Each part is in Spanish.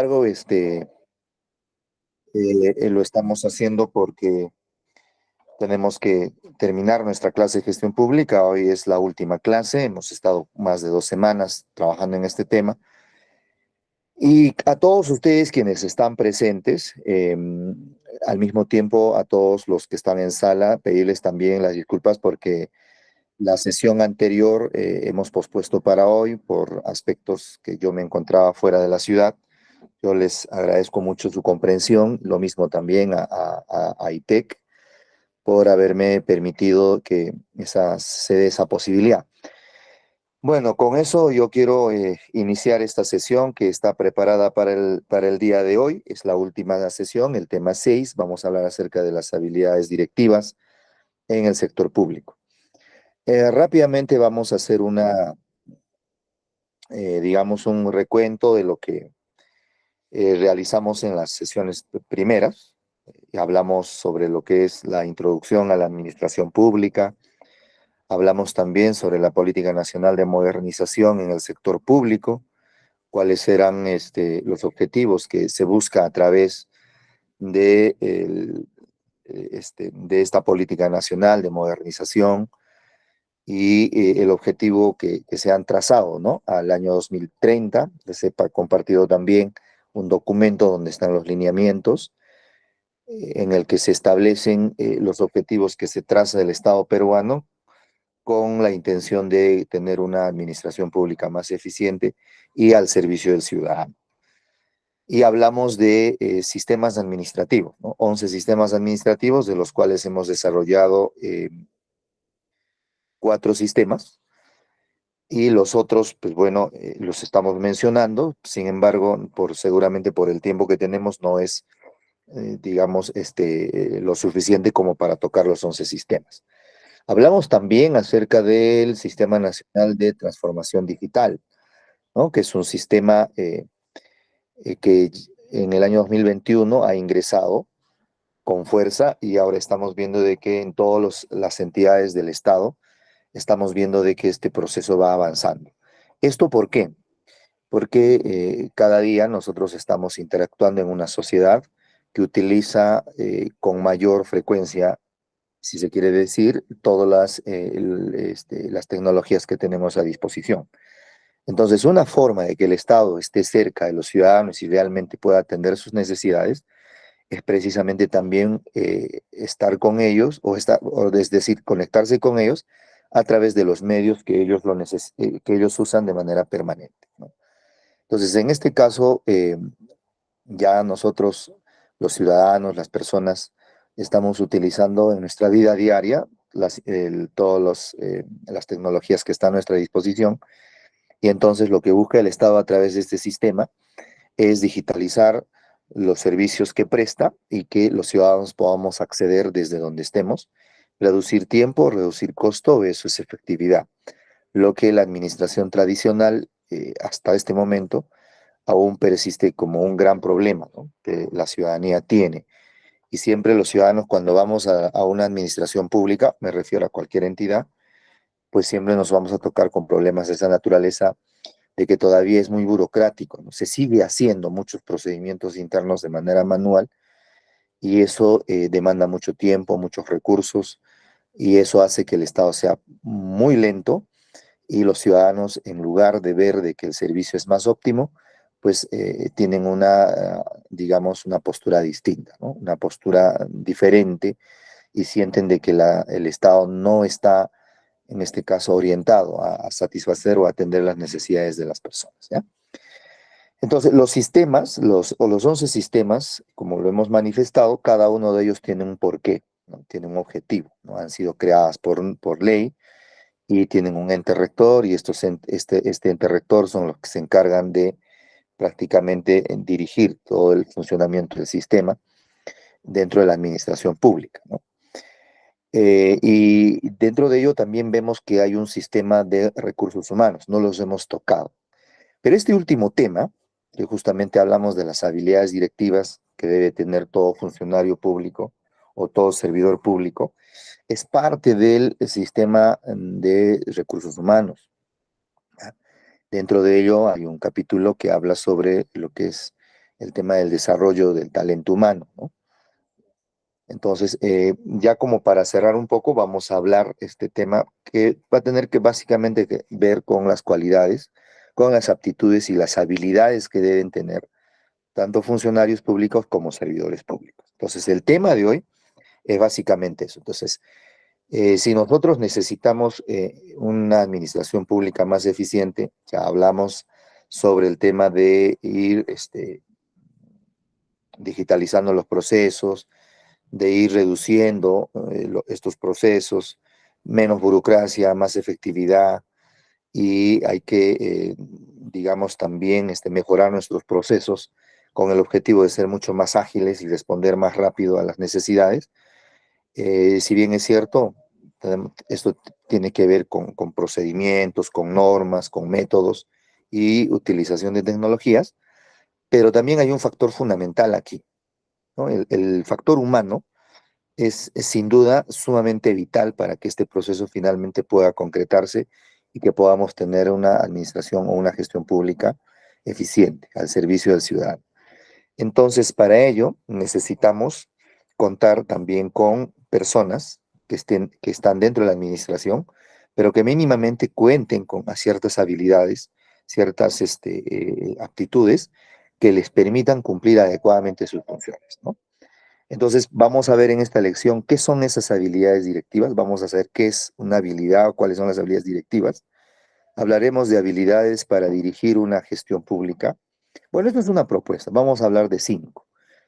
Embargo, lo estamos haciendo porque tenemos que terminar nuestra clase de gestión pública. Hoy es la última clase. Hemos estado más de 2 semanas trabajando en este tema. Y a todos ustedes quienes están presentes, al mismo tiempo a todos los que están en sala, pedirles también las disculpas porque la sesión anterior hemos pospuesto para hoy por aspectos que yo me encontraba fuera de la ciudad. Yo les agradezco mucho su comprensión, lo mismo también a ITEC por haberme permitido que se dé esa posibilidad. Bueno, con eso yo quiero iniciar esta sesión que está preparada para el día de hoy. Es la última sesión, el tema 6. Vamos a hablar acerca de las habilidades directivas en el sector público. Rápidamente vamos a hacer digamos, un recuento de lo que realizamos en las sesiones primeras. Hablamos sobre lo que es la introducción a la administración pública. Hablamos también sobre la política nacional de modernización en el sector público, cuáles eran los objetivos que se busca a través de esta política nacional de modernización y el objetivo que se han trazado, ¿no? Al año 2030. Les he compartido también un documento donde están los lineamientos en el que se establecen los objetivos que se traza el Estado peruano con la intención de tener una administración pública más eficiente y al servicio del ciudadano. Y hablamos de sistemas administrativos, ¿no? 11 sistemas administrativos, de los cuales hemos desarrollado 4 sistemas, y los otros, pues bueno, los estamos mencionando. Sin embargo, seguramente por el tiempo que tenemos, no es, digamos, lo suficiente como para tocar los 11 sistemas. Hablamos también acerca del Sistema Nacional de Transformación Digital, ¿no? Que es un sistema que en el año 2021 ha ingresado con fuerza, y ahora estamos viendo de que en todas las entidades del Estado estamos viendo de que este proceso va avanzando. ¿Esto por qué? Porque cada día nosotros estamos interactuando en una sociedad que utiliza con mayor frecuencia, si se quiere decir, todas las tecnologías que tenemos a disposición. Entonces, una forma de que el Estado esté cerca de los ciudadanos y realmente pueda atender sus necesidades es precisamente también estar con ellos, o es decir, conectarse con ellos a través de los medios que que ellos usan de manera permanente, ¿no? Entonces, en este caso, ya nosotros, los ciudadanos, las personas, estamos utilizando en nuestra vida diaria todas las tecnologías que están a nuestra disposición, y entonces lo que busca el Estado a través de este sistema es digitalizar los servicios que presta y que los ciudadanos podamos acceder desde donde estemos, reducir tiempo, reducir costo, eso es efectividad. Lo que la administración tradicional hasta este momento aún persiste como un gran problema, ¿no? Que la ciudadanía tiene. Y siempre los ciudadanos, cuando vamos a una administración pública, me refiero a cualquier entidad, pues siempre nos vamos a tocar con problemas de esa naturaleza, de que todavía es muy burocrático, ¿no? Se sigue haciendo muchos procedimientos internos de manera manual, y eso demanda mucho tiempo, muchos recursos, y eso hace que el Estado sea muy lento, y los ciudadanos, en lugar de ver de que el servicio es más óptimo, pues tienen digamos, una postura distinta, ¿no? Una postura diferente, y sienten de que el Estado no está, en este caso, orientado a satisfacer o atender las necesidades de las personas, ¿ya? Entonces, los sistemas, los 11 sistemas, como lo hemos manifestado, cada uno de ellos tiene un porqué, ¿no? Tiene un objetivo, ¿no? Han sido creadas por ley y tienen un ente rector, y este ente rector son los que se encargan de prácticamente dirigir todo el funcionamiento del sistema dentro de la administración pública, ¿no? Y dentro de ello también vemos que hay un sistema de recursos humanos, no los hemos tocado. Pero este último tema, que justamente hablamos de las habilidades directivas que debe tener todo funcionario público o todo servidor público, es parte del sistema de recursos humanos, ¿ya? Dentro de ello hay un capítulo que habla sobre lo que es el tema del desarrollo del talento humano, ¿no? Entonces, ya como para cerrar un poco, vamos a hablar este tema que va a tener que básicamente que ver con las cualidades, con las aptitudes y las habilidades que deben tener tanto funcionarios públicos como servidores públicos. Entonces, el tema de hoy es básicamente eso. Entonces, si nosotros necesitamos una administración pública más eficiente, ya hablamos sobre el tema de ir digitalizando los procesos, de ir reduciendo estos procesos, menos burocracia, más efectividad, y hay que, digamos, también mejorar nuestros procesos con el objetivo de ser mucho más ágiles y responder más rápido a las necesidades. Si bien es cierto, esto tiene que ver con procedimientos, con normas, con métodos y utilización de tecnologías, pero también hay un factor fundamental aquí, ¿no? El factor humano es sin duda sumamente vital para que este proceso finalmente pueda concretarse y que podamos tener una administración o una gestión pública eficiente al servicio del ciudadano. Entonces, para ello necesitamos contar también con personas que están dentro de la administración, pero que mínimamente cuenten con ciertas habilidades, ciertas aptitudes que les permitan cumplir adecuadamente sus funciones, ¿no? Entonces, vamos a ver en esta lección qué son esas habilidades directivas, vamos a saber qué es una habilidad o cuáles son las habilidades directivas. Hablaremos de habilidades para dirigir una gestión pública. Bueno, esto es una propuesta, vamos a hablar de 5.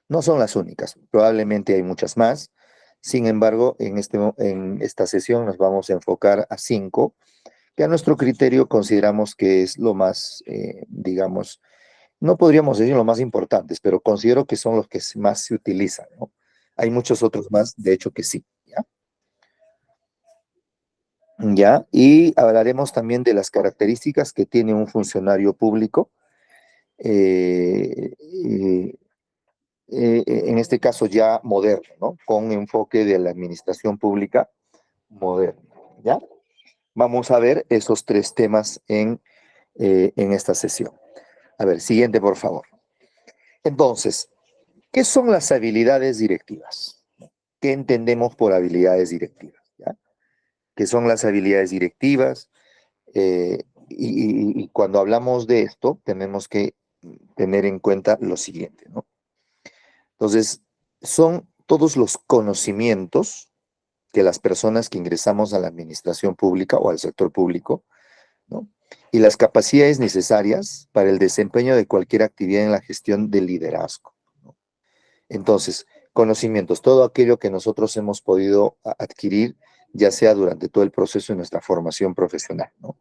No son las únicas, probablemente hay muchas más. Sin embargo, en esta sesión nos vamos a enfocar a 5, que a nuestro criterio consideramos que es lo más, digamos, no podríamos decir lo más importantes, pero considero que son los que más se utilizan, ¿no? Hay muchos otros más, de hecho que sí, ¿ya? ¿Ya? Y hablaremos también de las características que tiene un funcionario público, eh, eh, en este caso ya moderno, ¿no? Con enfoque de la administración pública moderna, ¿ya? Vamos a ver esos 3 temas en esta sesión. A ver, siguiente, por favor. Entonces, ¿qué son las habilidades directivas? ¿Qué entendemos por habilidades directivas? ¿Ya? ¿Qué son las habilidades directivas? Y cuando hablamos de esto, tenemos que tener en cuenta lo siguiente, ¿no? Entonces, son todos los conocimientos que las personas que ingresamos a la administración pública o al sector público, ¿no? Y las capacidades necesarias para el desempeño de cualquier actividad en la gestión del liderazgo, ¿no? Entonces, conocimientos, todo aquello que nosotros hemos podido adquirir, ya sea durante todo el proceso de nuestra formación profesional, ¿no?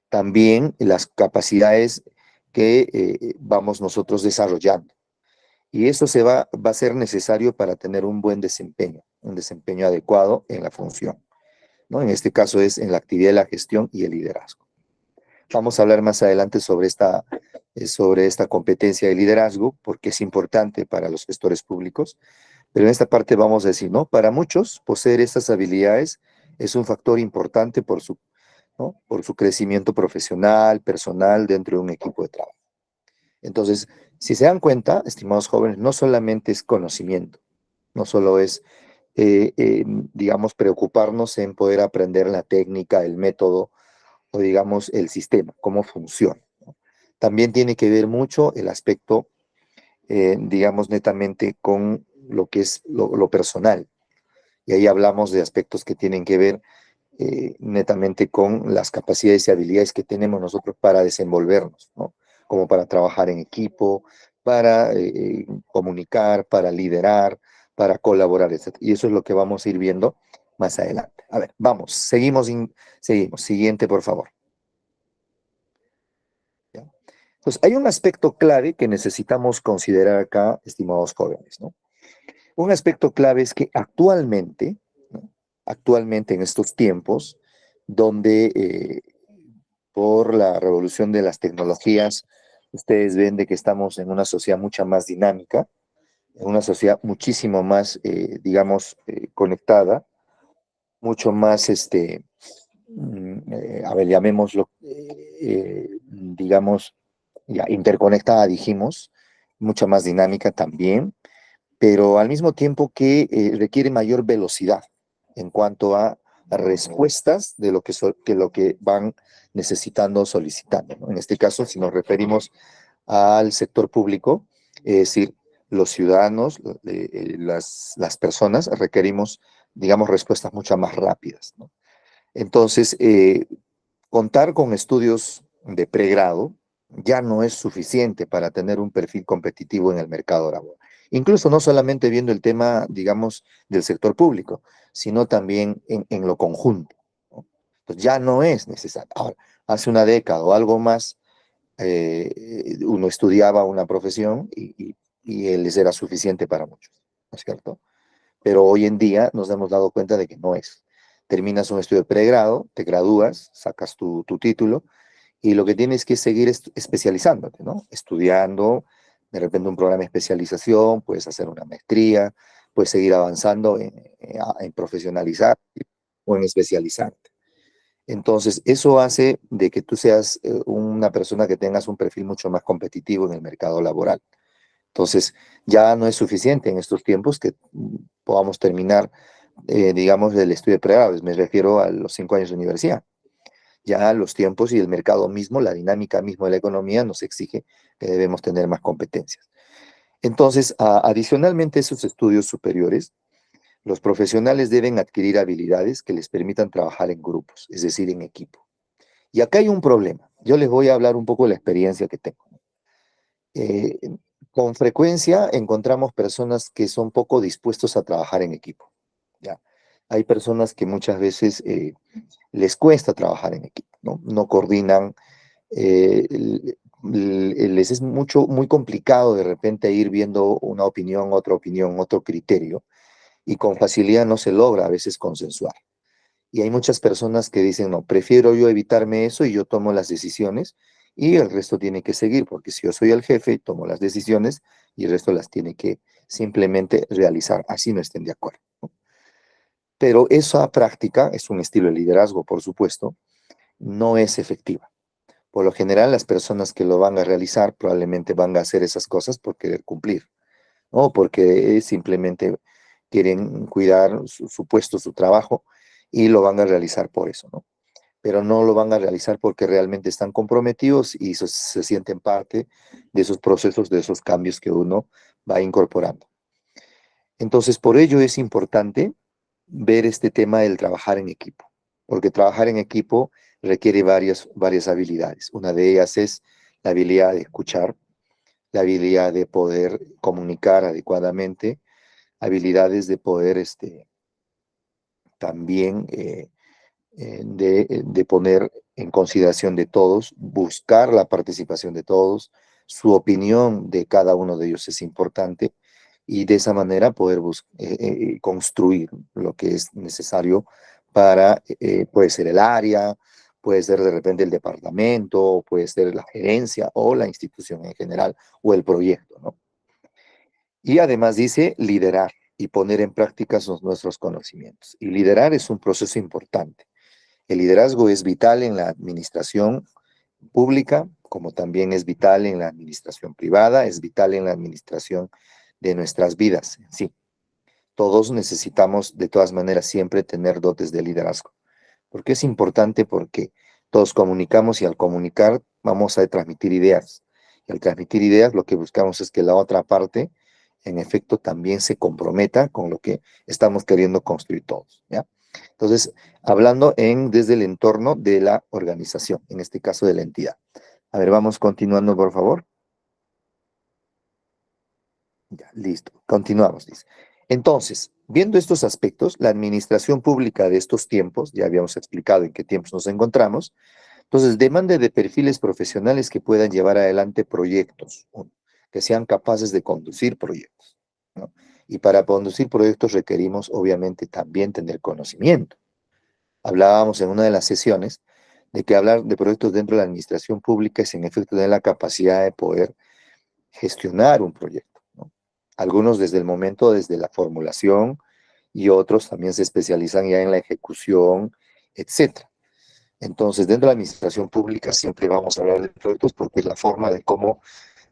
También las capacidades que vamos nosotros desarrollando. Y eso va a ser necesario para tener un buen desempeño, un desempeño adecuado en la función, ¿no? En este caso es en la actividad de la gestión y el liderazgo. Vamos a hablar más adelante sobre esta competencia de liderazgo, porque es importante para los gestores públicos, pero en esta parte vamos a decir, ¿no? Para muchos, poseer estas habilidades es un factor importante ¿no? Por su crecimiento profesional, personal, dentro de un equipo de trabajo. Entonces, si se dan cuenta, estimados jóvenes, no solamente es conocimiento, no solo es, digamos, preocuparnos en poder aprender la técnica, el método o, digamos, el sistema, cómo funciona, ¿no? También tiene que ver mucho el aspecto, digamos, netamente con lo que es lo personal. Y ahí hablamos de aspectos que tienen que ver netamente con las capacidades y habilidades que tenemos nosotros para desenvolvernos, ¿no? Como para trabajar en equipo, para comunicar, para liderar, para colaborar, etc. Y eso es lo que vamos a ir viendo más adelante. A ver, vamos, seguimos. Siguiente, por favor. ¿Ya? Entonces, hay un aspecto clave que necesitamos considerar acá, estimados jóvenes, ¿no? Un aspecto clave es que actualmente, ¿no? Actualmente en estos tiempos, donde por la revolución de las tecnologías, ustedes ven de que estamos en una sociedad mucho más dinámica, en una sociedad muchísimo más, digamos, conectada, mucho más, a ver, llamémoslo, digamos, ya interconectada, dijimos, mucha más dinámica también, pero al mismo tiempo que requiere mayor velocidad en cuanto a respuestas de lo que lo que van necesitando o solicitando, ¿no? En este caso, si nos referimos al sector público, es decir, los ciudadanos, las personas requerimos, digamos, respuestas mucho más rápidas, ¿no? Entonces, contar con estudios de pregrado ya no es suficiente para tener un perfil competitivo en el mercado laboral. Incluso no solamente viendo el tema, digamos, del sector público, sino también en lo conjunto, ¿no? Entonces ya no es necesario. Ahora, hace una década o algo más, uno estudiaba una profesión y les era suficiente para muchos, ¿no es cierto? Pero hoy en día nos hemos dado cuenta de que no es. Terminas un estudio de pregrado, te gradúas, sacas tu título y lo que tienes que seguir es especializándote, ¿no? Estudiando, de repente un programa de especialización, puedes hacer una maestría, puedes seguir avanzando en profesionalizar o en especializarte. Entonces, eso hace de que tú seas una persona que tengas un perfil mucho más competitivo en el mercado laboral. Entonces, ya no es suficiente en estos tiempos que podamos terminar, digamos, el estudio de pregrado. Me refiero a los 5 años de universidad. Ya los tiempos y el mercado mismo, la dinámica mismo de la economía nos exige que debemos tener más competencias. Entonces, adicionalmente a esos estudios superiores, los profesionales deben adquirir habilidades que les permitan trabajar en grupos, es decir, en equipo. Y acá hay un problema. Yo les voy a hablar un poco de la experiencia que tengo. Eh, con frecuencia encontramos personas que son poco dispuestos a trabajar en equipo. ¿Ya? Hay personas que muchas veces les cuesta trabajar en equipo, ¿no? No coordinan, les es muy complicado de repente ir viendo una opinión, otro criterio, y con facilidad no se logra a veces consensuar. Y hay muchas personas que dicen, no, prefiero yo evitarme eso y yo tomo las decisiones y el resto tiene que seguir, porque si yo soy el jefe, tomo las decisiones y el resto las tiene que simplemente realizar, así no estén de acuerdo, ¿no? Pero esa práctica es un estilo de liderazgo, por supuesto, no es efectiva. Por lo general, las personas que lo van a realizar probablemente van a hacer esas cosas por querer cumplir, ¿no? Porque simplemente quieren cuidar su puesto, su trabajo, y lo van a realizar por eso, ¿no? Pero no lo van a realizar porque realmente están comprometidos y se sienten parte de esos procesos, de esos cambios que uno va incorporando. Entonces, por ello es importante ver este tema del trabajar en equipo, porque trabajar en equipo requiere varias habilidades. Una de ellas es la habilidad de escuchar, la habilidad de poder comunicar adecuadamente, habilidades de poder también de poner en consideración de todos, buscar la participación de todos, su opinión de cada uno de ellos es importante y de esa manera poder construir lo que es necesario para, puede ser el área, puede ser de repente el departamento, puede ser la gerencia o la institución en general o el proyecto, ¿no? Y además dice liderar y poner en práctica nuestros conocimientos. Y liderar es un proceso importante. El liderazgo es vital en la administración pública, como también es vital en la administración privada, es vital en la administración de nuestras vidas. Sí, todos necesitamos de todas maneras siempre tener dotes de liderazgo. ¿Porque es importante? Porque todos comunicamos y al comunicar vamos a transmitir ideas. Y al transmitir ideas lo que buscamos es que la otra parte, en efecto, también se comprometa con lo que estamos queriendo construir todos, ¿ya? Entonces, hablando desde el entorno de la organización, en este caso de la entidad. A ver, vamos continuando, por favor. Ya, listo. Continuamos, dice. Entonces, viendo estos aspectos, la administración pública de estos tiempos, ya habíamos explicado en qué tiempos nos encontramos, entonces demanda de perfiles profesionales que puedan llevar adelante proyectos, que sean capaces de conducir proyectos, ¿no? Y para conducir proyectos requerimos, obviamente, también tener conocimiento. Hablábamos en una de las sesiones de que hablar de proyectos dentro de la administración pública es en efecto tener la capacidad de poder gestionar un proyecto, ¿no? Algunos desde la formulación y otros también se especializan ya en la ejecución, etcétera. Entonces, dentro de la administración pública siempre vamos a hablar de proyectos porque es la forma de cómo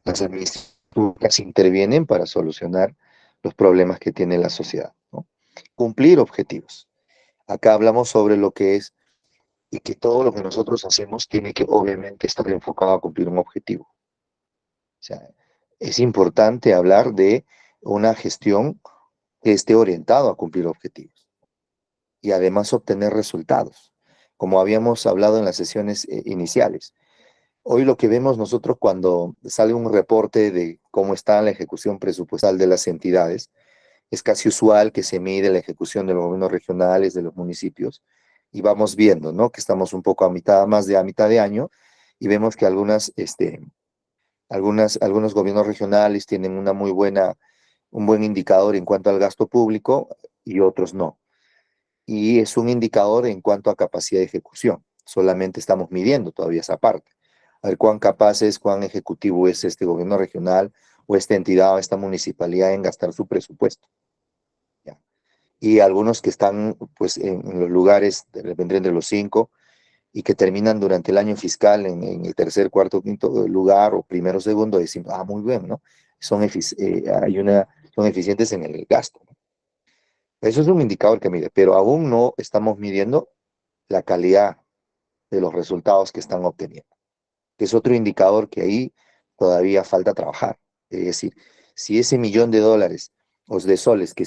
las administraciones públicas intervienen para solucionar los problemas que tiene la sociedad, ¿no? Cumplir objetivos. Acá hablamos sobre lo que es y que todo lo que nosotros hacemos tiene que obviamente estar enfocado a cumplir un objetivo. O sea, es importante hablar de una gestión que esté orientado a cumplir objetivos y además obtener resultados, como habíamos hablado en las sesiones iniciales. Hoy lo que vemos nosotros cuando sale un reporte de cómo está la ejecución presupuestal de las entidades, es casi usual que se mide la ejecución de los gobiernos regionales, de los municipios, y vamos viendo, ¿no? Que estamos un poco a mitad, más de a mitad de año, y vemos que algunos gobiernos regionales tienen un buen indicador en cuanto al gasto público y otros no. Y es un indicador en cuanto a capacidad de ejecución. Solamente estamos midiendo todavía esa parte. A ver cuán capaz es, cuán ejecutivo es este gobierno regional o esta entidad o esta municipalidad en gastar su presupuesto. ¿Ya? Y algunos que están pues en los lugares, de repente entre los cinco, y que terminan durante el año fiscal en el tercer, cuarto, quinto lugar o primero, segundo, decimos, muy bien, ¿no? Son eficientes en el gasto, ¿no? Eso es un indicador que mide, pero aún no estamos midiendo la calidad de los resultados que están obteniendo, que es otro indicador que ahí todavía falta trabajar. Es decir, si ese $1.000.000 o de soles que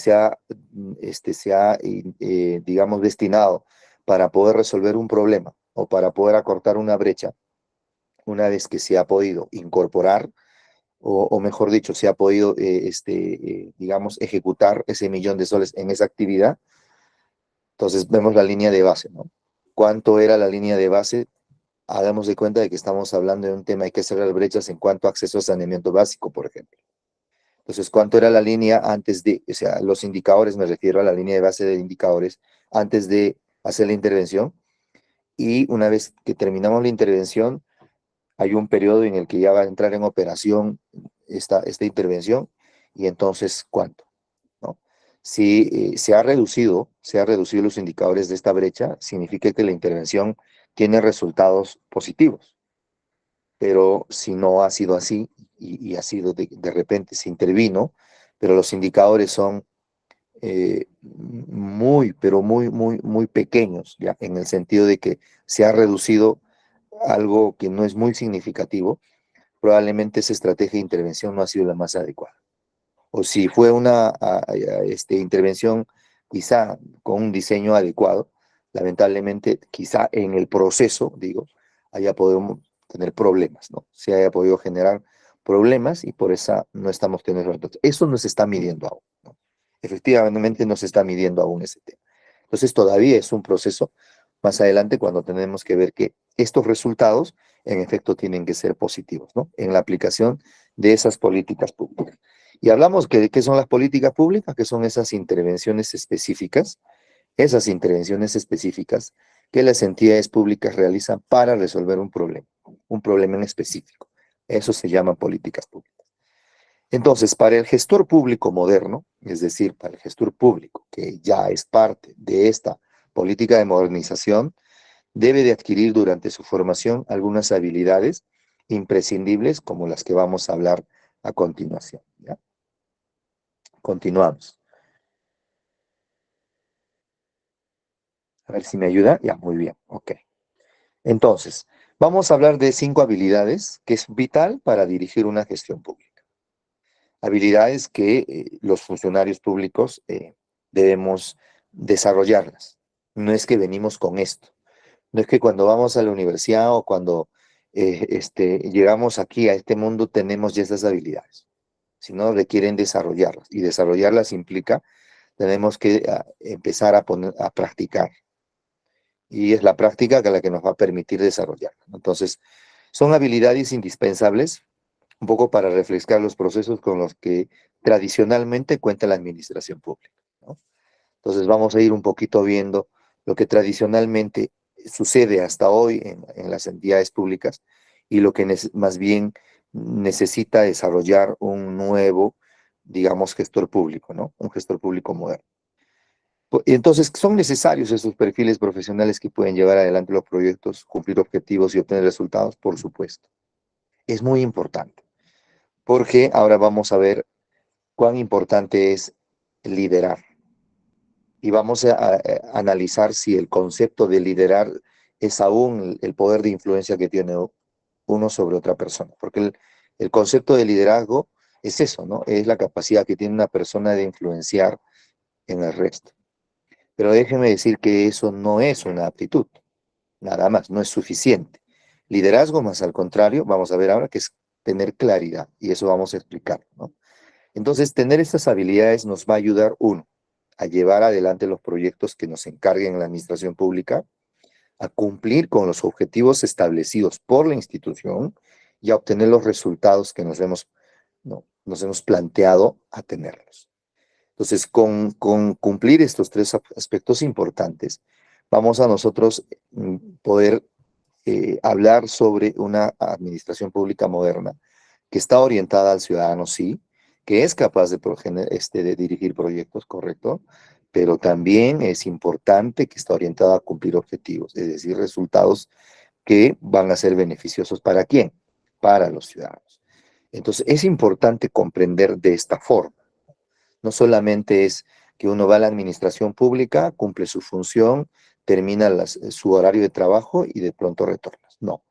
digamos, destinado para poder resolver un problema o para poder acortar una brecha, una vez que se ha podido incorporar, o mejor dicho, se ha podido, digamos, ejecutar ese $1.000.000 en esa actividad, entonces vemos la línea de base, ¿no? ¿Cuánto era la línea de base? Hagamos de cuenta de que estamos hablando de un tema, hay que cerrar brechas en cuanto a acceso a saneamiento básico, por ejemplo. Entonces, ¿cuánto era la línea antes de, o sea, los indicadores, me refiero a la línea de base de indicadores, antes de hacer la intervención? Y una vez que terminamos la intervención, hay un periodo en el que ya va a entrar en operación esta intervención, y entonces, ¿cuánto? ¿No? Si se ha reducido los indicadores de esta brecha, significa que la intervención tiene resultados positivos. Pero si no ha sido así y ha sido de repente se intervino, pero los indicadores son muy, pero muy, muy, muy pequeños, ¿ya? En el sentido de que se ha reducido algo que no es muy significativo, probablemente esa estrategia de intervención no ha sido la más adecuada. O si fue una intervención quizá con un diseño adecuado, lamentablemente quizá en el proceso, digo, haya podido tener problemas, ¿no? Se haya podido generar problemas y por eso no estamos teniendo resultados. Eso no se está midiendo aún, ¿no? Efectivamente no se está midiendo aún ese tema. Entonces todavía es un proceso más adelante cuando tenemos que ver que estos resultados en efecto tienen que ser positivos, ¿no? En la aplicación de esas políticas públicas. Y hablamos que qué son las políticas públicas, que son esas intervenciones específicas que las entidades públicas realizan para resolver un problema en específico. Eso se llama políticas públicas. Entonces, para el gestor público moderno, es decir, para el gestor público que ya es parte de esta política de modernización, debe de adquirir durante su formación algunas habilidades imprescindibles como las que vamos a hablar a continuación, ¿ya? Continuamos. A ver si me ayuda. Ya, muy bien. Ok. Entonces, vamos a hablar de 5 habilidades que es vital para dirigir una gestión pública. Habilidades que los funcionarios públicos debemos desarrollarlas. No es que venimos con esto. No es que cuando vamos a la universidad o cuando llegamos aquí a este mundo tenemos ya esas habilidades, sino requieren desarrollarlas. Y desarrollarlas implica, tenemos que empezar a practicar. Y es la práctica la que nos va a permitir desarrollarla, ¿no? Entonces, son habilidades indispensables, un poco para refrescar los procesos con los que tradicionalmente cuenta la administración pública, ¿no? Entonces, vamos a ir un poquito viendo lo que tradicionalmente sucede hasta hoy en las entidades públicas y lo que más bien necesita desarrollar un nuevo, digamos, gestor público, ¿no? Un gestor público moderno. Entonces, ¿son necesarios esos perfiles profesionales que pueden llevar adelante los proyectos, cumplir objetivos y obtener resultados? Por supuesto. Es muy importante, porque ahora vamos a ver cuán importante es liderar y vamos a analizar si el concepto de liderar es aún el poder de influencia que tiene uno sobre otra persona, porque el concepto de liderazgo es eso, ¿no? Es la capacidad que tiene una persona de influenciar en el resto. Pero déjeme decir que eso no es una aptitud, nada más, no es suficiente. Liderazgo, más al contrario, vamos a ver ahora que es tener claridad, y eso vamos a explicar, ¿no? Entonces, tener estas habilidades nos va a ayudar, uno, a llevar adelante los proyectos que nos encarguen la administración pública, a cumplir con los objetivos establecidos por la institución y a obtener los resultados que no, nos hemos planteado a tenerlos. Entonces, con cumplir estos tres aspectos importantes, vamos a nosotros poder hablar sobre una administración pública moderna que está orientada al ciudadano, sí, que es capaz de dirigir proyectos, correcto, pero también es importante que está orientada a cumplir objetivos, es decir, resultados que van a ser beneficiosos para quién, para los ciudadanos. Entonces, es importante comprender de esta forma. No solamente es que uno va a la administración pública, cumple su función, termina su horario de trabajo y de pronto retornas. No.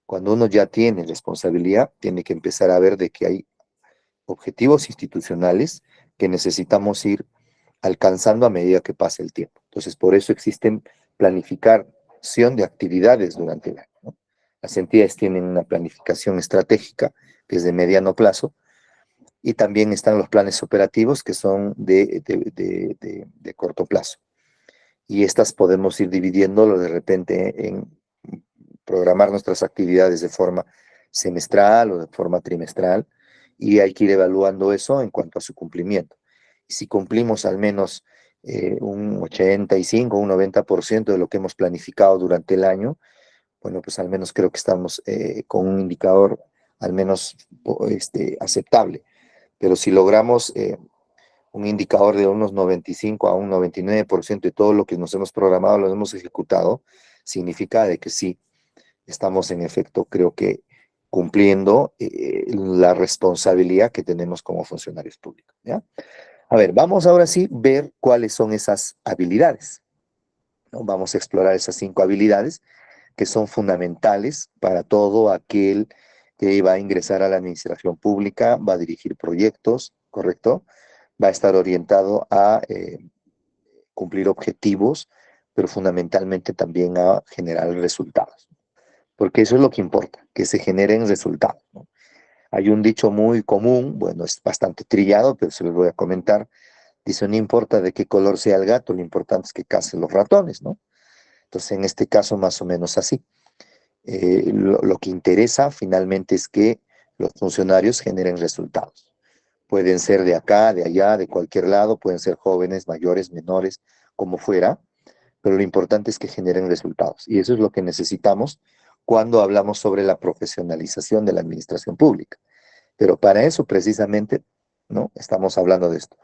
Cuando uno ya tiene responsabilidad, tiene que empezar a ver de que hay objetivos institucionales que necesitamos ir alcanzando a medida que pasa el tiempo. Entonces, por eso existen planificación de actividades durante el año, ¿no? Las entidades tienen una planificación estratégica que es de mediano plazo y también están los planes operativos que son de corto plazo. Y estas podemos ir dividiéndolo de repente en programar nuestras actividades de forma semestral o de forma trimestral y hay que ir evaluando eso en cuanto a su cumplimiento. Y si cumplimos al menos un 85 o un 90% de lo que hemos planificado durante el año, bueno, pues al menos creo que estamos con un indicador al menos aceptable. Pero si logramos un indicador de unos 95 a un 99% de todo lo que nos hemos programado, lo hemos ejecutado, significa de que sí, estamos en efecto, creo que cumpliendo la responsabilidad que tenemos como funcionarios públicos, ¿ya? A ver, vamos ahora sí ver cuáles son esas habilidades, ¿no? Vamos a explorar esas 5 habilidades que son fundamentales para todo aquel que va a ingresar a la administración pública, va a dirigir proyectos, ¿correcto? Va a estar orientado a cumplir objetivos, pero fundamentalmente también a generar resultados, porque eso es lo que importa, que se generen resultados, ¿no? Hay un dicho muy común, bueno, es bastante trillado, pero se los voy a comentar. Dice, no importa de qué color sea el gato, lo importante es que cacen los ratones, ¿no? Entonces, en este caso, más o menos así. Lo que interesa finalmente es que los funcionarios generen resultados. Pueden ser de acá, de allá, de cualquier lado, pueden ser jóvenes, mayores, menores, como fuera, pero lo importante es que generen resultados. Y eso es lo que necesitamos cuando hablamos sobre la profesionalización de la administración pública. Pero para eso precisamente, ¿no? Estamos hablando de esto,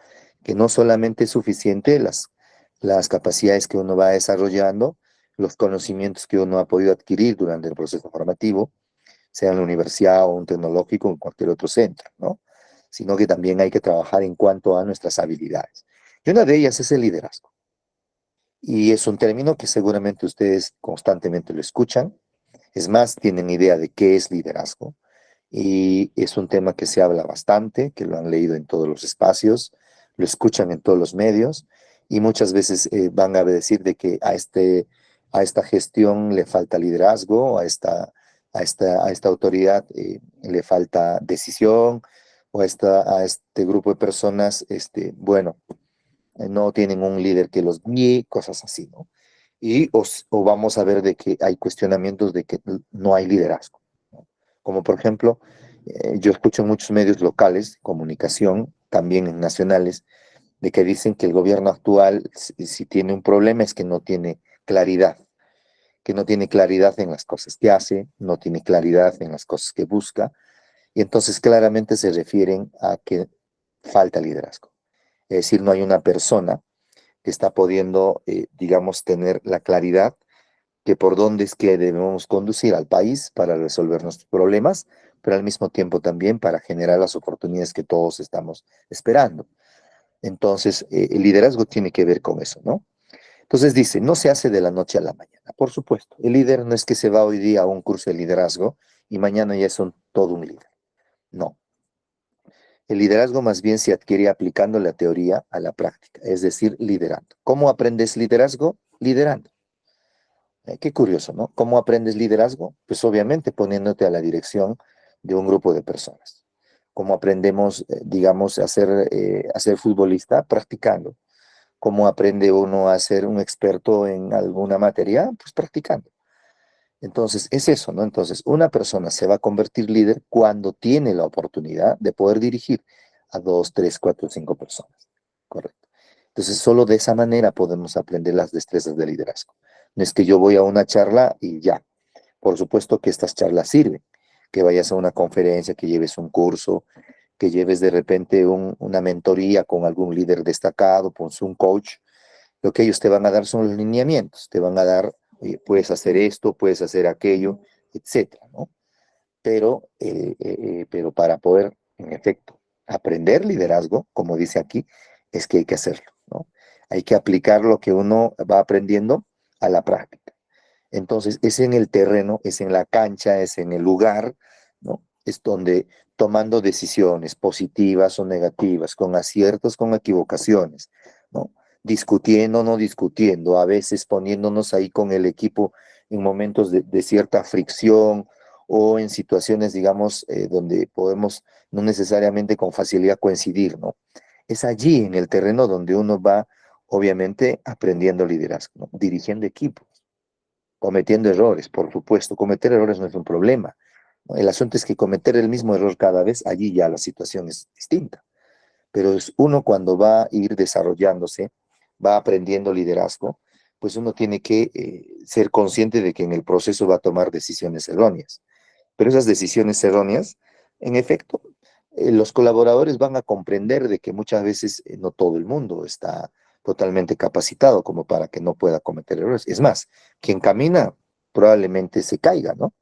que no solamente es suficiente las capacidades que uno va desarrollando, los conocimientos que uno ha podido adquirir durante el proceso formativo, sea en la universidad o un tecnológico o en cualquier otro centro, ¿no? Sino que también hay que trabajar en cuanto a nuestras habilidades. Y una de ellas es el liderazgo. Y es un término que seguramente ustedes constantemente lo escuchan. Es más, tienen idea de qué es liderazgo. Y es un tema que se habla bastante, que lo han leído en todos los espacios, lo escuchan en todos los medios y muchas veces van a decir de que a esta gestión le falta liderazgo, a esta autoridad le falta decisión, o a este grupo de personas, bueno, no tienen un líder que los guíe, cosas así, ¿no? O vamos a ver de que hay cuestionamientos de que no hay liderazgo, ¿no? Como por ejemplo, yo escucho en muchos medios locales, comunicación, también en nacionales, de que dicen que el gobierno actual, si tiene un problema, es que no tiene claridad en las cosas que hace, no tiene claridad en las cosas que busca, y entonces claramente se refieren a que falta liderazgo. Es decir, no hay una persona que está pudiendo, digamos, tener la claridad que por dónde es que debemos conducir al país para resolver nuestros problemas, pero al mismo tiempo también para generar las oportunidades que todos estamos esperando. Entonces, el liderazgo tiene que ver con eso, ¿no? Entonces dice, no se hace de la noche a la mañana, por supuesto. El líder no es que se va hoy día a un curso de liderazgo y mañana ya es todo un líder. No. El liderazgo más bien se adquiere aplicando la teoría a la práctica, es decir, liderando. ¿Cómo aprendes liderazgo? Liderando. Qué curioso, ¿no? ¿Cómo aprendes liderazgo? Pues obviamente poniéndote a la dirección de un grupo de personas. ¿Cómo aprendemos, digamos, a ser futbolista? Practicando. ¿Cómo aprende uno a ser un experto en alguna materia? Pues practicando. Entonces, es eso, ¿no? Entonces, una persona se va a convertir líder cuando tiene la oportunidad de poder dirigir a dos, tres, cuatro, cinco personas. Correcto. Entonces, solo de esa manera podemos aprender las destrezas de liderazgo. No es que yo voy a una charla y ya. Por supuesto que estas charlas sirven. Que vayas a una conferencia, que lleves un curso, que lleves de repente una mentoría con algún líder destacado, pues un coach. Lo que ellos te van a dar son los lineamientos. Te van a dar, oye, puedes hacer esto, puedes hacer aquello, etcétera, ¿no? Pero para poder, en efecto, aprender liderazgo, como dice aquí, es que hay que hacerlo, ¿no? Hay que aplicar lo que uno va aprendiendo a la práctica. Entonces, es en el terreno, es en la cancha, es en el lugar, ¿no? Es donde tomando decisiones positivas o negativas, con aciertos, con equivocaciones, ¿no? Discutiendo, no discutiendo, a veces poniéndonos ahí con el equipo en momentos de cierta fricción o en situaciones, digamos, donde podemos no necesariamente con facilidad coincidir, ¿no? Es allí en el terreno donde uno va, obviamente, aprendiendo liderazgo, ¿no? Dirigiendo equipos, cometiendo errores, por supuesto. Cometer errores no es un problema, ¿no? El asunto es que cometer el mismo error cada vez, allí ya la situación es distinta. Pero es uno cuando va a ir desarrollándose, va aprendiendo liderazgo, pues uno tiene que ser consciente de que en el proceso va a tomar decisiones erróneas. Pero esas decisiones erróneas, en efecto, los colaboradores van a comprender de que muchas veces no todo el mundo está totalmente capacitado como para que no pueda cometer errores. Es más, quien camina probablemente se caiga, ¿no?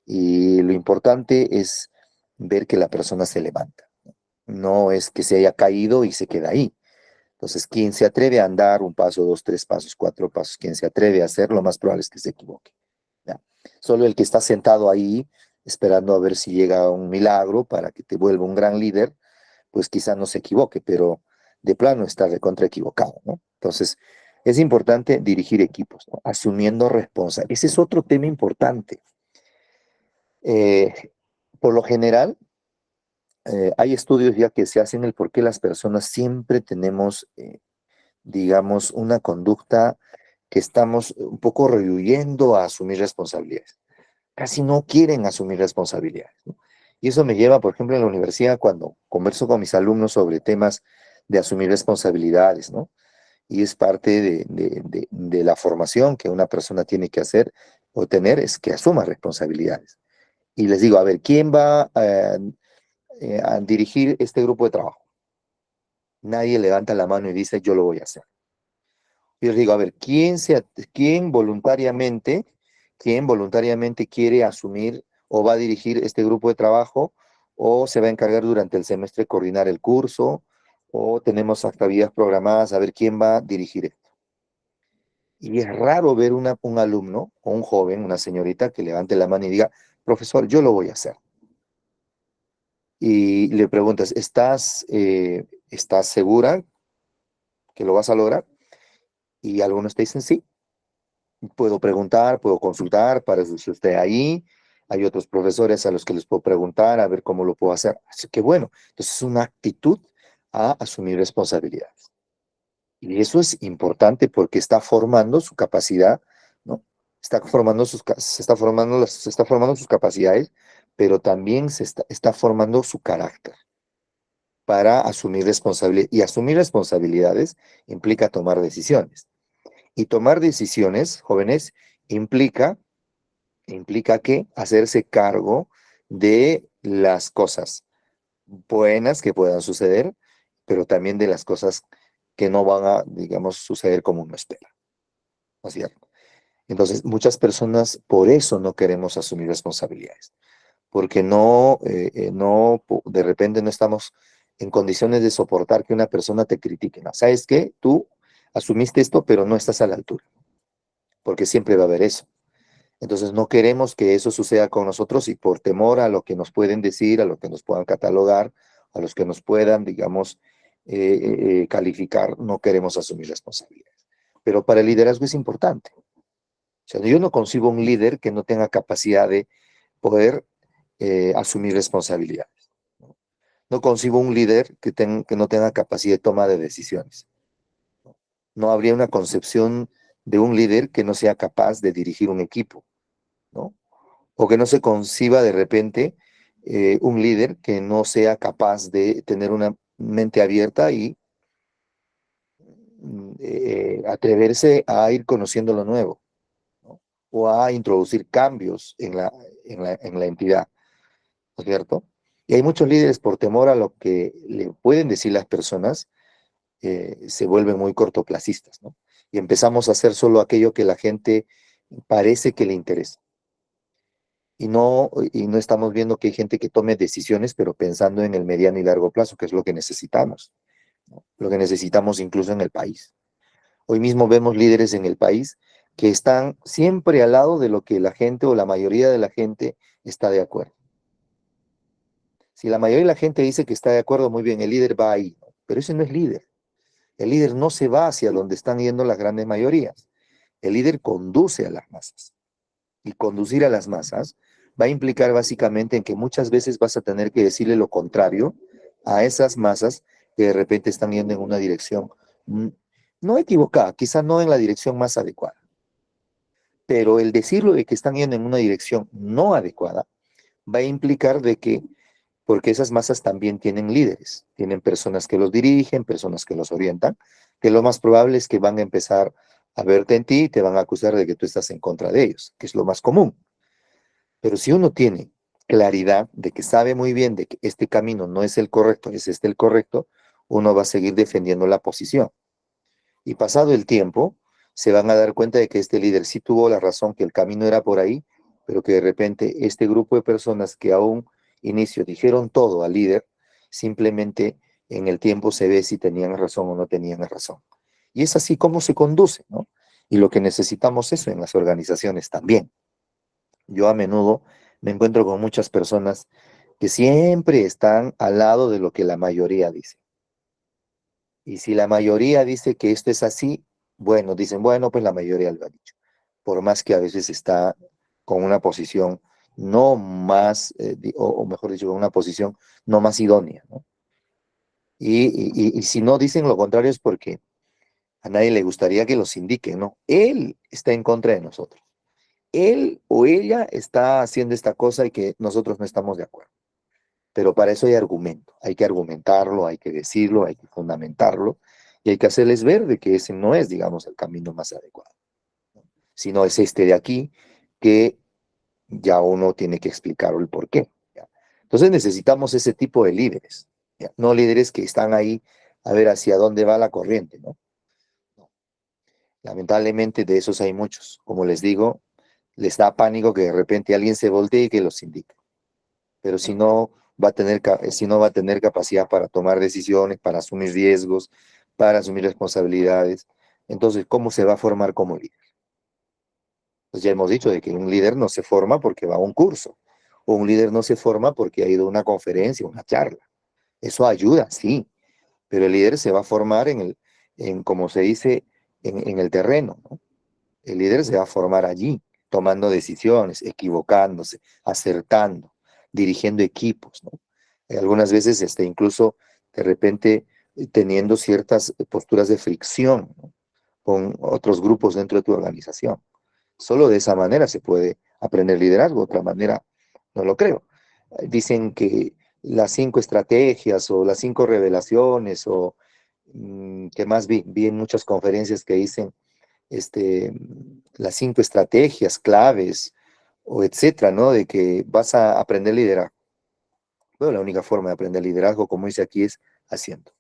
Y lo importante es ver que la persona se levanta. No es que se haya caído y se queda ahí. Entonces, quien se atreve a andar un paso, dos, tres pasos, cuatro pasos, quien se atreve a hacer, lo más probable es que se equivoque. ¿Ya? Solo el que está sentado ahí esperando a ver si llega un milagro para que te vuelva un gran líder, pues quizá no se equivoque, pero de plano está recontra equivocado, ¿no? Entonces, es importante dirigir equipos, ¿no? Asumiendo responsabilidad. Ese es otro tema importante. Eh, por lo general, hay estudios ya que se hacen el por qué las personas siempre tenemos, digamos, una conducta que estamos un poco rehuyendo a asumir responsabilidades. Casi no quieren asumir responsabilidades, ¿no? Y eso me lleva, por ejemplo, en la universidad, cuando converso con mis alumnos sobre temas de asumir responsabilidades, ¿no? Y es parte de la formación que una persona tiene que hacer o tener, es que asuma responsabilidades. Y les digo, a ver, ¿quién va a dirigir este grupo de trabajo? Nadie levanta la mano y dice, yo lo voy a hacer. Y les digo, a ver, ¿quién voluntariamente quiere asumir o va a dirigir este grupo de trabajo o se va a encargar durante el semestre de coordinar el curso o tenemos actividades programadas, a ver quién va a dirigir esto? Y es raro ver un alumno o un joven, una señorita que levante la mano y diga, profesor, yo lo voy a hacer. Y le preguntas, ¿estás segura que lo vas a lograr? Y algunos te dicen sí. Puedo preguntar, puedo consultar para eso si usted ahí. Hay otros profesores a los que les puedo preguntar a ver cómo lo puedo hacer. Así que bueno, entonces es una actitud a asumir responsabilidades. Y eso es importante porque está formando su capacidad, ¿no? Se está formando sus capacidades, pero también está formando su carácter para asumir responsabilidades. Y asumir responsabilidades implica tomar decisiones. Y tomar decisiones, jóvenes, implica que hacerse cargo de las cosas buenas que puedan suceder, pero también de las cosas que no van a, digamos, suceder como uno espera, ¿no es cierto? Entonces, muchas personas por eso no queremos asumir responsabilidades, porque de repente no estamos en condiciones de soportar que una persona te critique. ¿No? ¿Sabes qué? Tú asumiste esto, pero no estás a la altura, porque siempre va a haber eso. Entonces no queremos que eso suceda con nosotros y por temor a lo que nos pueden decir, a lo que nos puedan catalogar, a los que nos puedan, digamos, calificar, no queremos asumir responsabilidades. Pero para el liderazgo es importante. O sea, yo no concibo un líder que no tenga capacidad de poder asumir responsabilidades. No, no concibo un líder que no tenga capacidad de toma de decisiones. No habría una concepción de un líder que no sea capaz de dirigir un equipo, ¿no? O que no se conciba de repente un líder que no sea capaz de tener una mente abierta y atreverse a ir conociendo lo nuevo, ¿no? O a introducir cambios en la entidad, ¿no es cierto? Y hay muchos líderes por temor a lo que le pueden decir las personas, se vuelven muy cortoplacistas, ¿no? Y empezamos a hacer solo aquello que la gente parece que le interesa. Y no estamos viendo que hay gente que tome decisiones, pero pensando en el mediano y largo plazo, que es lo que necesitamos, ¿no? Lo que necesitamos incluso en el país. Hoy mismo vemos líderes en el país que están siempre al lado de lo que la gente o la mayoría de la gente está de acuerdo. Si la mayoría de la gente dice que está de acuerdo, muy bien, el líder va ahí, ¿no? Pero ese no es líder. El líder no se va hacia donde están yendo las grandes mayorías. El líder conduce a las masas. Y conducir a las masas va a implicar básicamente en que muchas veces vas a tener que decirle lo contrario a esas masas que de repente están yendo en una dirección mm, no equivocada, quizá no en la dirección más adecuada, pero el decirlo de que están yendo en una dirección no adecuada va a implicar de que, porque esas masas también tienen líderes, tienen personas que los dirigen, personas que los orientan, que lo más probable es que van a empezar a verte en ti y te van a acusar de que tú estás en contra de ellos, que es lo más común. Pero si uno tiene claridad de que sabe muy bien de que este camino no es el correcto, es este el correcto, uno va a seguir defendiendo la posición. Y pasado el tiempo, se van a dar cuenta de que este líder sí tuvo la razón, que el camino era por ahí, pero que de repente este grupo de personas que a un inicio dijeron todo al líder, simplemente en el tiempo se ve si tenían razón o no tenían razón. Y es así como se conduce, ¿no? Y lo que necesitamos eso en las organizaciones también. Yo a menudo me encuentro con muchas personas que siempre están al lado de lo que la mayoría dice. Y si la mayoría dice que esto es así, bueno, dicen, bueno, pues la mayoría lo ha dicho. Por más que a veces está con una posición no más, o mejor dicho, con una posición no más idónea, ¿no? Y si no dicen lo contrario es porque a nadie le gustaría que los indiquen, ¿no? Él está en contra de nosotros. Él o ella está haciendo esta cosa y que nosotros no estamos de acuerdo. Pero para eso hay argumento, hay que argumentarlo, hay que decirlo, hay que fundamentarlo y hay que hacerles ver de que ese no es, digamos, el camino más adecuado, ¿no? Sino es este de aquí que ya uno tiene que explicar el por qué, ¿ya? Entonces necesitamos ese tipo de líderes, ¿ya? No líderes que están ahí a ver hacia dónde va la corriente, ¿no? No. Lamentablemente de esos hay muchos. Como les digo, les da pánico que de repente alguien se voltee y que los indique. Pero si no va a tener capacidad para tomar decisiones, para asumir riesgos, para asumir responsabilidades. Entonces, ¿cómo se va a formar como líder? Pues ya hemos dicho de que un líder no se forma porque va a un curso, o un líder no se forma porque ha ido a una conferencia, una charla. Eso ayuda, sí, pero el líder se va a formar como se dice, en el terreno, ¿no? El líder se va a formar allí, tomando decisiones, equivocándose, acertando, dirigiendo equipos, ¿no? Algunas veces incluso de repente teniendo ciertas posturas de fricción, ¿no? Con otros grupos dentro de tu organización. Solo de esa manera se puede aprender liderazgo, de otra manera no lo creo. Dicen que las 5 estrategias o las 5 revelaciones o que más vi en muchas conferencias que dicen este, las 5 estrategias claves o etcétera, ¿no? De que vas a aprender liderazgo. Bueno, la única forma de aprender liderazgo, como dice aquí, es haciendo.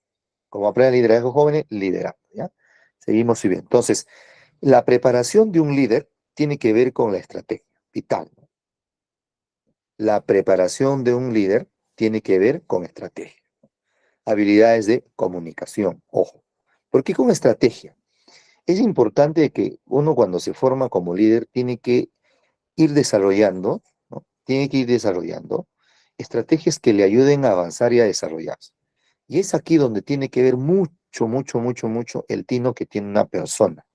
Como aprenden liderazgo jóvenes, liderando, ¿ya? Seguimos subiendo. Entonces, la preparación de un líder tiene que ver con la estrategia, vital, ¿no? La preparación de un líder tiene que ver con estrategia, habilidades de comunicación, ojo. ¿Por qué con estrategia? Es importante que uno cuando se forma como líder tiene que ir desarrollando, ¿no? Tiene que ir desarrollando estrategias que le ayuden a avanzar y a desarrollarse. Y es aquí donde tiene que ver mucho, mucho, mucho, mucho el tino que tiene una persona.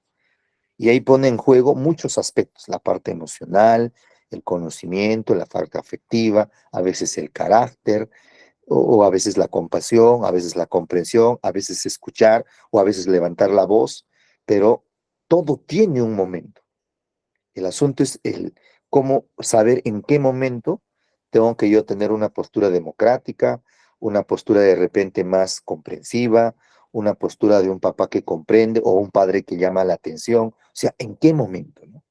Y ahí pone en juego muchos aspectos, la parte emocional, el conocimiento, la parte afectiva, a veces el carácter, o a veces la compasión, a veces la comprensión, a veces escuchar o a veces levantar la voz, pero todo tiene un momento. El asunto es el cómo saber en qué momento tengo que yo tener una postura democrática, una postura de repente más comprensiva, una postura de un papá que comprende o un padre que llama la atención. O sea, ¿en qué momento, no?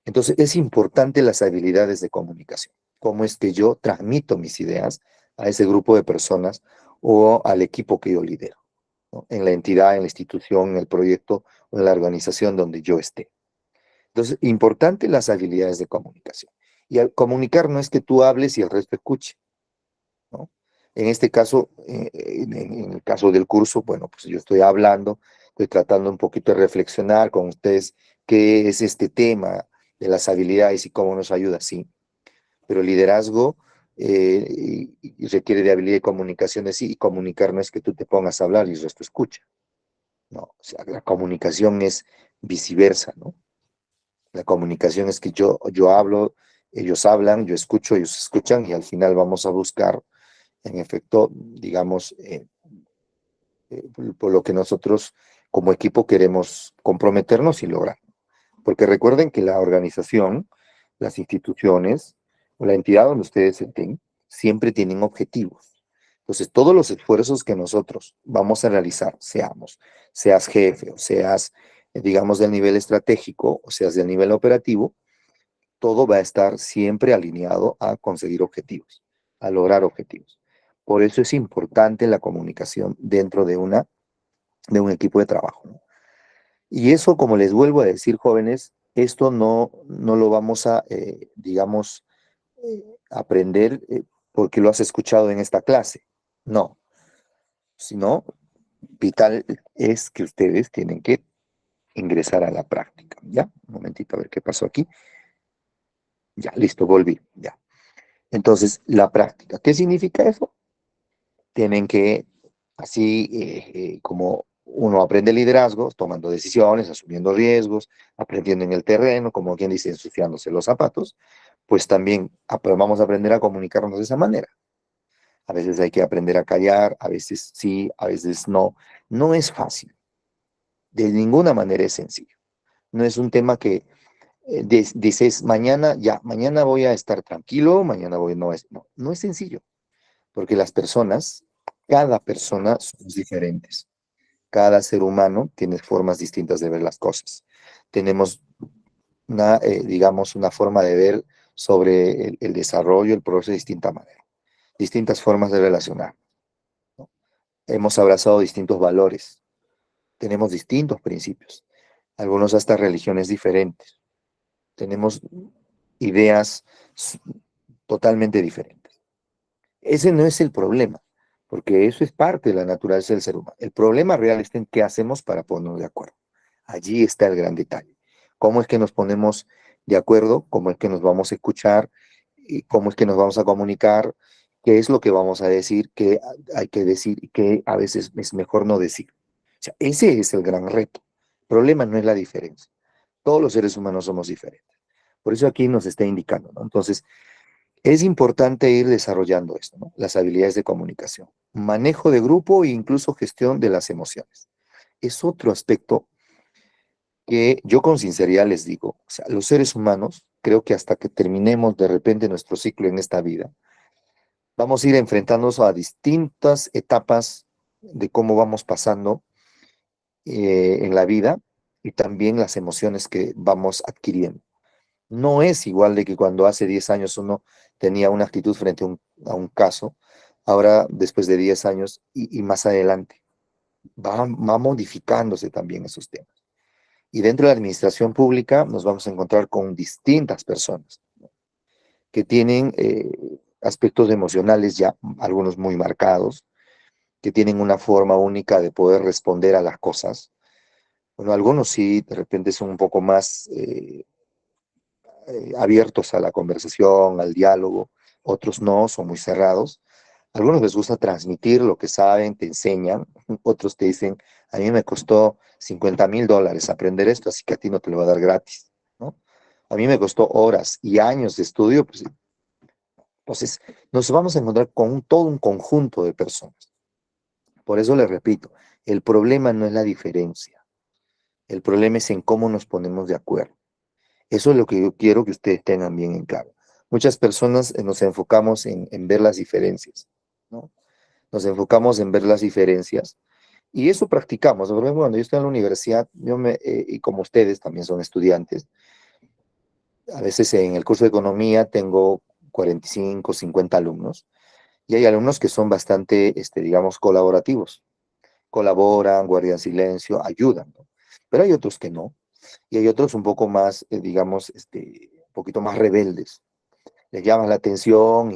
Entonces, es importante las habilidades de comunicación. Cómo es que yo transmito mis ideas a ese grupo de personas o al equipo que yo lidero, ¿no? En la entidad, en la institución, en el proyecto o en la organización donde yo esté. Entonces, importante las habilidades de comunicación. Y al comunicar no es que tú hables y el resto escuche, ¿no? En este caso, en el caso del curso, bueno, pues yo estoy hablando, estoy tratando un poquito de reflexionar con ustedes qué es este tema de las habilidades y cómo nos ayuda, sí, pero el liderazgo y requiere de habilidad de comunicación, sí, y comunicar no es que tú te pongas a hablar y el resto escucha, no, o sea, la comunicación es viceversa, ¿no? La comunicación es que yo hablo, ellos hablan, yo escucho, ellos escuchan y al final vamos a buscar, en efecto, digamos, por lo que nosotros como equipo queremos comprometernos y lograr. Porque recuerden que la organización, las instituciones o la entidad donde ustedes estén, siempre tienen objetivos. Entonces, todos los esfuerzos que nosotros vamos a realizar, seas jefe o seas, digamos, del nivel estratégico o seas del nivel operativo, todo va a estar siempre alineado a conseguir objetivos, a lograr objetivos. Por eso es importante la comunicación dentro de un equipo de trabajo, ¿no? Y eso, como les vuelvo a decir, jóvenes, esto no lo vamos a, digamos, aprender porque lo has escuchado en esta clase. No, sino vital es que ustedes tienen que ingresar a la práctica. ¿Ya? Un momentito, a ver qué pasó aquí. Ya, listo, volví. Ya. Entonces, la práctica. ¿Qué significa eso? Tienen que, así como uno aprende liderazgo, tomando decisiones, asumiendo riesgos, aprendiendo en el terreno, como quien dice, ensuciándose los zapatos, pues también vamos a aprender a comunicarnos de esa manera. A veces hay que aprender a callar, a veces sí, a veces no. No es fácil, de ninguna manera es sencillo. No es un tema que dices, mañana, ya, mañana voy a estar tranquilo, mañana voy, no es sencillo. Porque las personas, cada persona somos diferentes. Cada ser humano tiene formas distintas de ver las cosas. Tenemos digamos, una forma de ver sobre el desarrollo, el progreso de distinta manera, distintas formas de relacionar, ¿no? Hemos abrazado distintos valores, tenemos distintos principios, algunos hasta religiones diferentes, tenemos ideas s- totalmente diferentes. Ese no es el problema, porque eso es parte de la naturaleza del ser humano. El problema real está en qué hacemos para ponernos de acuerdo. Allí está el gran detalle. ¿Cómo es que nos ponemos de acuerdo? ¿Cómo es que nos vamos a escuchar? ¿Y cómo es que nos vamos a comunicar? ¿Qué es lo que vamos a decir? ¿Qué hay que decir y qué a veces es mejor no decir? O sea, ese es el gran reto. El problema no es la diferencia. Todos los seres humanos somos diferentes. Por eso aquí nos está indicando, ¿no? Entonces, es importante ir desarrollando esto, ¿no? Las habilidades de comunicación, manejo de grupo e incluso gestión de las emociones. Es otro aspecto que yo con sinceridad les digo, o sea, los seres humanos, creo que hasta que terminemos de repente nuestro ciclo en esta vida, vamos a ir enfrentándonos a distintas etapas de cómo vamos pasando en la vida y también las emociones que vamos adquiriendo. No es igual de que cuando hace 10 años uno tenía una actitud frente a un caso, ahora después de 10 años y más adelante, va modificándose también esos temas. Y dentro de la administración pública nos vamos a encontrar con distintas personas, ¿no? que tienen aspectos emocionales ya, algunos muy marcados, que tienen una forma única de poder responder a las cosas. Bueno, algunos sí, de repente son un poco más abiertos a la conversación, al diálogo, otros no, son muy cerrados. Algunos les gusta transmitir lo que saben, te enseñan, otros te dicen, a mí me costó $50,000 aprender esto, así que a ti no te lo va a dar gratis, ¿no? A mí me costó horas y años de estudio, pues entonces nos vamos a encontrar con todo un conjunto de personas. Por eso les repito, el problema no es la diferencia, el problema es en cómo nos ponemos de acuerdo. Eso es lo que yo quiero que ustedes tengan bien en claro. Muchas personas nos enfocamos en ver las diferencias, ¿no? Nos enfocamos en ver las diferencias y eso practicamos. Por ejemplo, cuando yo estoy en la universidad, y como ustedes también son estudiantes, a veces en el curso de economía tengo 45, 50 alumnos y hay alumnos que son bastante, digamos, colaborativos. Colaboran, guardan silencio, ayudan, ¿no? Pero hay otros que no. Y hay otros un poco más, digamos, un poquito más rebeldes. Les llaman la atención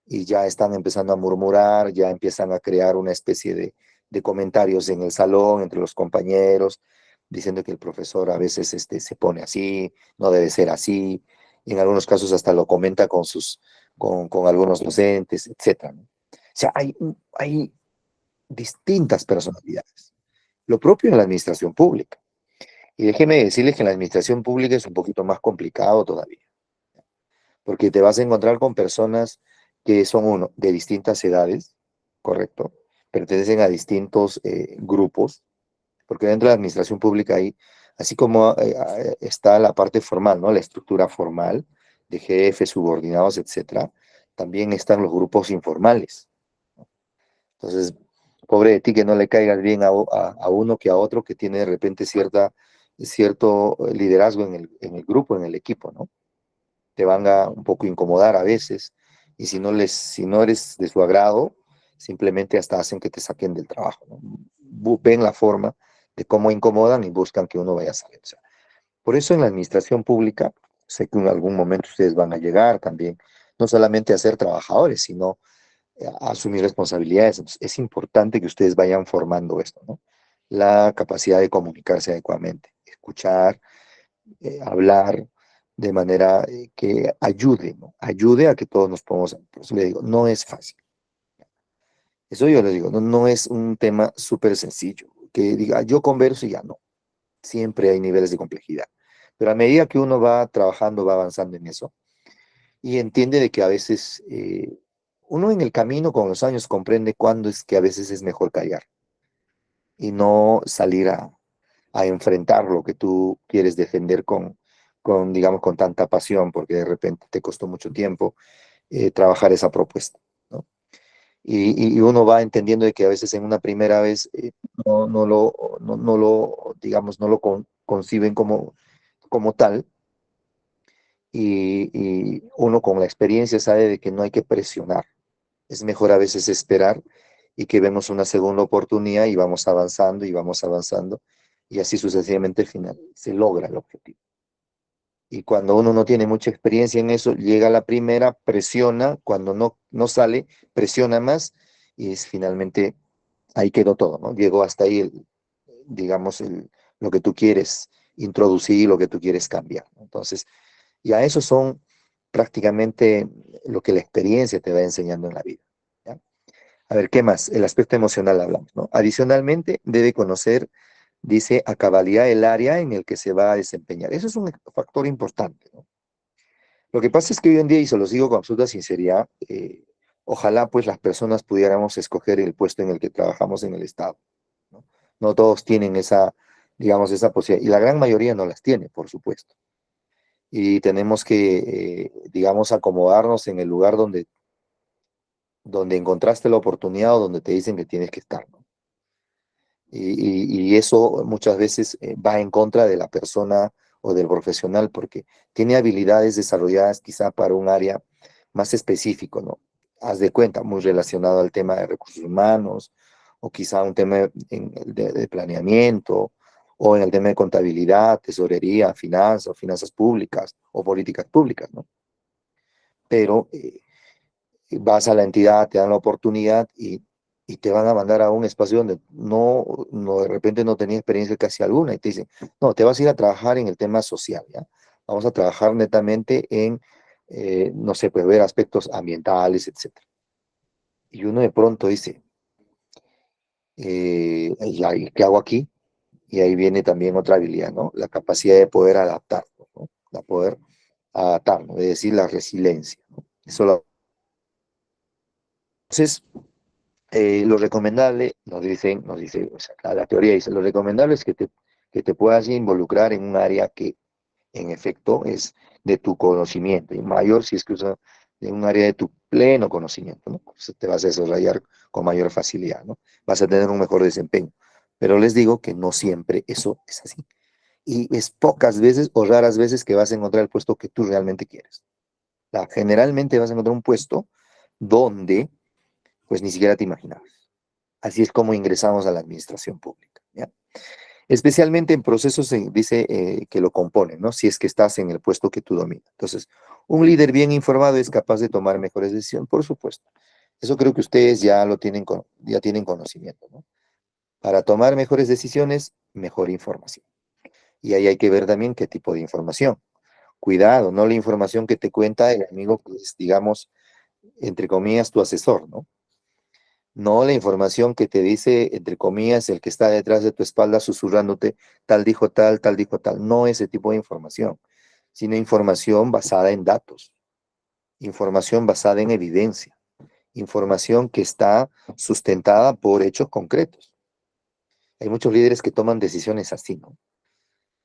y ya están empezando a murmurar, ya empiezan a crear una especie de comentarios en el salón entre los compañeros, diciendo que el profesor a veces se pone así, no debe ser así. Y en algunos casos hasta lo comenta con algunos docentes, etcétera, ¿no? O sea, hay distintas personalidades. Lo propio en la administración pública. Y déjeme decirles que en la administración pública es un poquito más complicado todavía, porque te vas a encontrar con personas que son, uno, de distintas edades, correcto, pertenecen a distintos grupos, porque dentro de la administración pública hay, así como está la parte formal, ¿no? La estructura formal de jefes, subordinados, etcétera, también están los grupos informales. Entonces, pobre de ti que no le caigas bien a uno que a otro que tiene de repente cierto liderazgo en el grupo, en el equipo, ¿no? Te van a un poco incomodar a veces, y si no eres de su agrado, simplemente hasta hacen que te saquen del trabajo, ¿no? Ven la forma de cómo incomodan y buscan que uno vaya a salir. O sea, por eso en la administración pública, sé que en algún momento ustedes van a llegar también, no solamente a ser trabajadores, sino a asumir responsabilidades. Entonces, es importante que ustedes vayan formando esto, ¿no? La capacidad de comunicarse adecuadamente, escuchar, hablar de manera que ayude, ¿no? Ayude a que todos nos podamos. Por eso le digo, no es fácil. Eso yo les digo, no, no es un tema súper sencillo, que diga, yo converso y ya no. Siempre hay niveles de complejidad. Pero a medida que uno va trabajando, va avanzando en eso, y entiende de que a veces uno en el camino con los años comprende cuándo es que a veces es mejor callar y no salir a enfrentar lo que tú quieres defender digamos, con tanta pasión, porque de repente te costó mucho tiempo trabajar esa propuesta, ¿no? Y uno va entendiendo de que a veces en una primera vez digamos, no lo conciben como tal, y uno con la experiencia sabe de que no hay que presionar. Es mejor a veces esperar y que vemos una segunda oportunidad y vamos avanzando y así sucesivamente al final se logra el objetivo. Y cuando uno no tiene mucha experiencia en eso, llega a la primera, presiona, cuando no sale, presiona más y es finalmente ahí quedó todo, ¿no? Llegó hasta ahí, digamos, lo que tú quieres introducir, lo que tú quieres cambiar, ¿no? Entonces, ya eso son prácticamente lo que la experiencia te va enseñando en la vida, ¿ya? A ver, ¿qué más? El aspecto emocional hablamos, ¿no? Adicionalmente, debe conocer, dice, a cabalidad el área en el que se va a desempeñar. Eso es un factor importante, ¿no? Lo que pasa es que hoy en día, y se los digo con absoluta sinceridad, ojalá pues las personas pudiéramos escoger el puesto en el que trabajamos en el Estado, ¿no? No todos tienen digamos, esa posibilidad, y la gran mayoría no las tiene, por supuesto. Y tenemos que, digamos, acomodarnos en el lugar donde encontraste la oportunidad o donde te dicen que tienes que estar, ¿no? Y eso muchas veces va en contra de la persona o del profesional porque tiene habilidades desarrolladas quizá para un área más específico, ¿no? Haz de cuenta, muy relacionado al tema de recursos humanos o quizá un tema de planeamiento o en el tema de contabilidad, tesorería, finanzas públicas o políticas públicas, ¿no? pero vas a la entidad, te dan la oportunidad y te van a mandar a un espacio donde de repente no tenía experiencia casi alguna y te dicen, no, te vas a ir a trabajar en el tema social, ¿ya? Vamos a trabajar netamente en, no sé, pues ver aspectos ambientales, etcétera. Y uno de pronto dice, ya, ¿y qué hago aquí? Y ahí viene también otra habilidad, ¿no? La capacidad de poder adaptarnos, ¿no? La poder adaptarnos, es decir, la resiliencia, ¿no? Entonces, lo recomendable, nos dice, o sea, la teoría dice, lo recomendable es que te puedas involucrar en un área que en efecto es de tu conocimiento, y mayor si es que usa en un área de tu pleno conocimiento, ¿no? Entonces te vas a desarrollar con mayor facilidad, ¿no? Vas a tener un mejor desempeño. Pero les digo que no siempre eso es así. Y es pocas veces o raras veces que vas a encontrar el puesto que tú realmente quieres. Generalmente vas a encontrar un puesto donde pues ni siquiera te imaginabas. Así es como ingresamos a la administración pública, ¿ya? Especialmente en procesos, dice, que lo componen, ¿no? Si es que estás en el puesto que tú dominas. Entonces, un líder bien informado es capaz de tomar mejores decisiones, por supuesto. Eso creo que ustedes ya lo tienen, ya tienen conocimiento, ¿no? Para tomar mejores decisiones, mejor información. Y ahí hay que ver también qué tipo de información. Cuidado, no la información que te cuenta el amigo que es, digamos, entre comillas, tu asesor, ¿no? No la información que te dice, entre comillas, el que está detrás de tu espalda susurrándote, tal dijo tal. No ese tipo de información, sino información basada en datos, información basada en evidencia, información que está sustentada por hechos concretos. Hay muchos líderes que toman decisiones así, ¿no?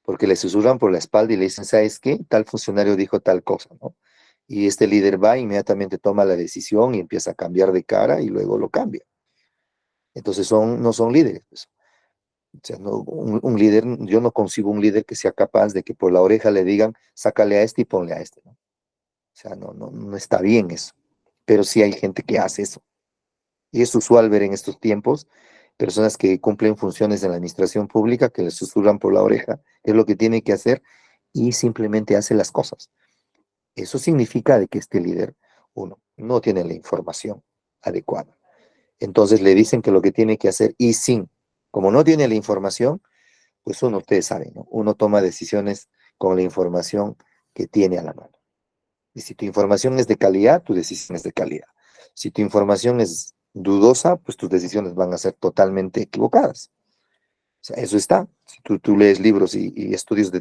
Porque le susurran por la espalda y le dicen, ¿sabes qué? Tal funcionario dijo tal cosa, ¿no? Y este líder va, inmediatamente toma la decisión y empieza a cambiar de cara y luego lo cambia. Entonces no son líderes, pues. O sea, no, un líder, yo no consigo un líder que sea capaz de que por la oreja le digan, sácale a este y ponle a este, ¿no? O sea, no está bien eso. Pero sí hay gente que hace eso. Y es usual ver en estos tiempos personas que cumplen funciones en la administración pública que le susurran por la oreja, es lo que tiene que hacer y simplemente hace las cosas. Eso significa de que este líder, uno, no tiene la información adecuada. Entonces le dicen que lo que tiene que hacer y sin, como no tiene la información, pues ustedes saben, ¿no? Uno toma decisiones con la información que tiene a la mano. Y si tu información es de calidad, tu decisión es de calidad. Si tu información es dudosa, pues tus decisiones van a ser totalmente equivocadas. O sea, eso está. Si tú lees libros y estudios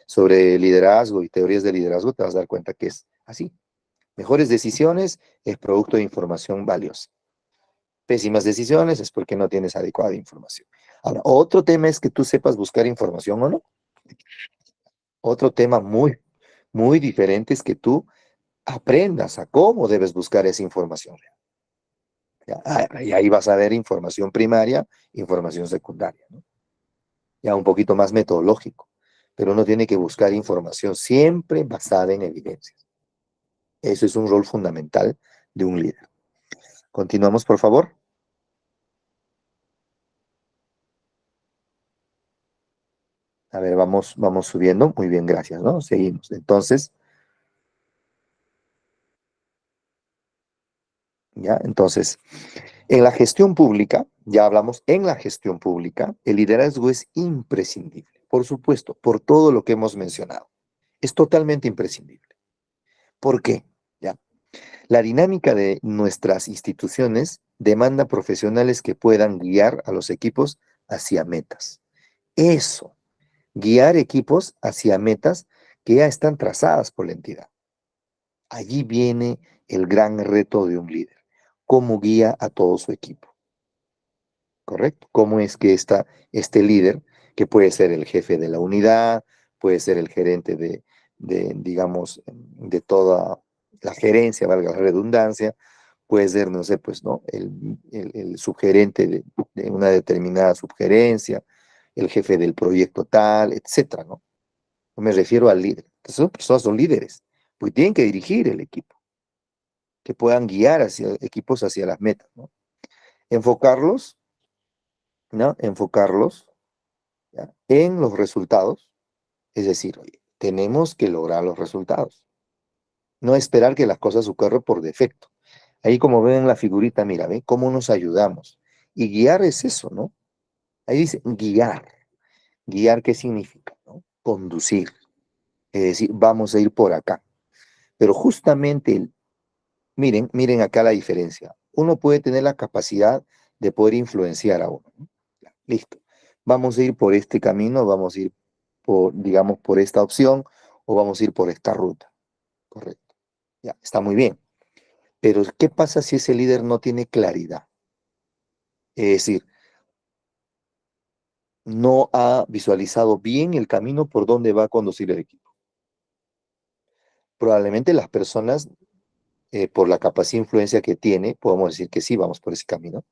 sobre liderazgo y teorías de liderazgo, te vas a dar cuenta que es así. Mejores decisiones es producto de información valiosa. Pésimas decisiones es porque no tienes adecuada información. Ahora, otro tema es que tú sepas buscar información o no. Otro tema muy, muy diferente es que tú aprendas a cómo debes buscar esa información real. ¿Ya? Y ahí vas a ver información primaria, información secundaria, ¿no? Ya un poquito más metodológico, pero uno tiene que buscar información siempre basada en evidencias. Eso es un rol fundamental de un líder. Continuamos, por favor. A ver, vamos subiendo. Muy bien, gracias, ¿no? Seguimos. Entonces, ya, entonces, en la gestión pública, ya hablamos, en la gestión pública, el liderazgo es imprescindible, por supuesto, por todo lo que hemos mencionado. Es totalmente imprescindible. ¿Por qué? Ya. La dinámica de nuestras instituciones demanda profesionales que puedan guiar a los equipos hacia metas. Eso, guiar equipos hacia metas que ya están trazadas por la entidad. Allí viene el gran reto de un líder, cómo guía a todo su equipo. ¿Correcto? ¿Cómo es que este líder, que puede ser el jefe de la unidad, puede ser el gerente digamos, de toda la gerencia, valga la redundancia, puede ser, no sé, pues, ¿no? El subgerente de una determinada subgerencia, el jefe del proyecto tal, etcétera, ¿no? No me refiero al líder. Entonces, son personas, son líderes, pues tienen que dirigir el equipo, que puedan guiar hacia equipos hacia las metas, ¿no? Enfocarlos, ¿no? Enfocarlos, ¿ya? En los resultados, es decir, oye, tenemos que lograr los resultados. no esperar que las cosas ocurran por defecto. Ahí como ven en la figurita, mira, ¿ve? Cómo nos ayudamos. Y guiar es eso, ¿no? Ahí dice guiar. Guiar, ¿qué significa? ¿No? Conducir. Es decir, vamos a ir por acá. Pero justamente, miren acá la diferencia. Uno puede tener la capacidad de poder influenciar a uno, ¿no? Listo. Vamos a ir por este camino, vamos a ir por, digamos, por esta opción o vamos a ir por esta ruta. Correcto. Ya, está muy bien. Pero, ¿qué pasa si ese líder no tiene claridad? Es decir, no ha visualizado bien el camino por donde va a conducir el equipo. Probablemente las personas, por la capacidad de influencia que tiene, podemos decir que sí, vamos por ese camino,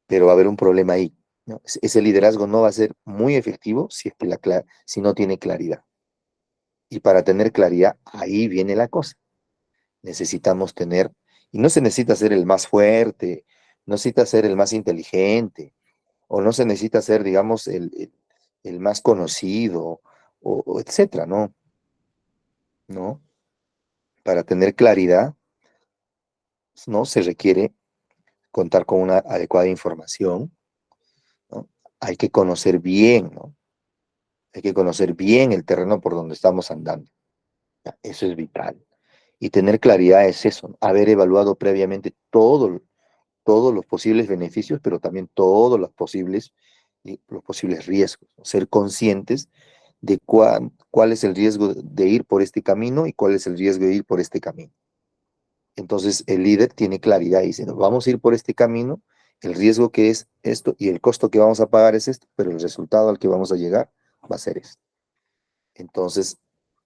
pero va a haber un problema ahí, ¿no? Ese liderazgo no va a ser muy efectivo si, es que si no tiene claridad. Y para tener claridad, ahí viene la cosa. Necesitamos tener, y no se necesita ser el más fuerte, no se necesita ser el más inteligente, o no se necesita ser, digamos, el más conocido, o etcétera, ¿no? ¿No? Para tener claridad, ¿no? Se requiere contar con una adecuada información, ¿no? Hay que conocer bien, ¿no? Hay que conocer bien el terreno por donde estamos andando. Eso es vital. Y tener claridad es eso, ¿no? Haber evaluado previamente todos los posibles beneficios, pero también todos los posibles riesgos, ¿no? Ser conscientes de cuál es el riesgo de ir por este camino y cuál es el riesgo de ir por este camino. Entonces el líder tiene claridad y dice, "No, vamos a ir por este camino, el riesgo que es esto y el costo que vamos a pagar es esto, pero el resultado al que vamos a llegar va a ser esto". Entonces,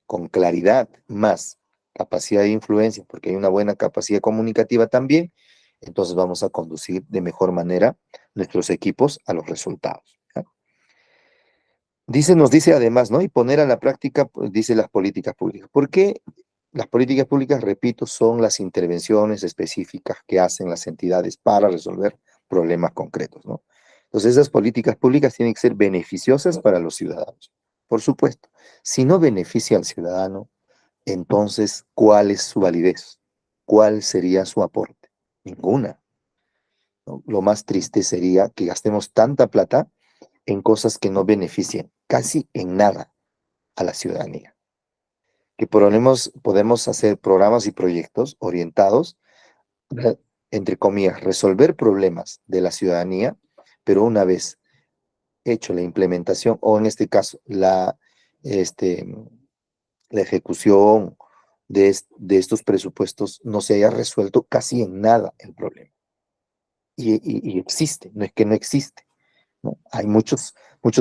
con claridad más capacidad de influencia, porque hay una buena capacidad comunicativa también, entonces vamos a conducir de mejor manera nuestros equipos a los resultados, ¿ya? Nos dice además, ¿no? Y poner a la práctica, pues, dice las políticas públicas. ¿Por qué las políticas públicas, repito, son las intervenciones específicas que hacen las entidades para resolver problemas concretos, ¿no? Entonces, esas políticas públicas tienen que ser beneficiosas para los ciudadanos, por supuesto. Si no beneficia al ciudadano, entonces, ¿cuál es su validez? ¿Cuál sería su aporte? Ninguna, ¿no? Lo más triste sería que gastemos tanta plata en cosas que no beneficien casi en nada a la ciudadanía. Que podemos hacer programas y proyectos orientados, a, entre comillas, resolver problemas de la ciudadanía, pero una vez hecho la implementación, o en este caso, este, la ejecución de estos presupuestos, no se haya resuelto casi en nada el problema. Y existe, no es que no existe, ¿no? Hay muchos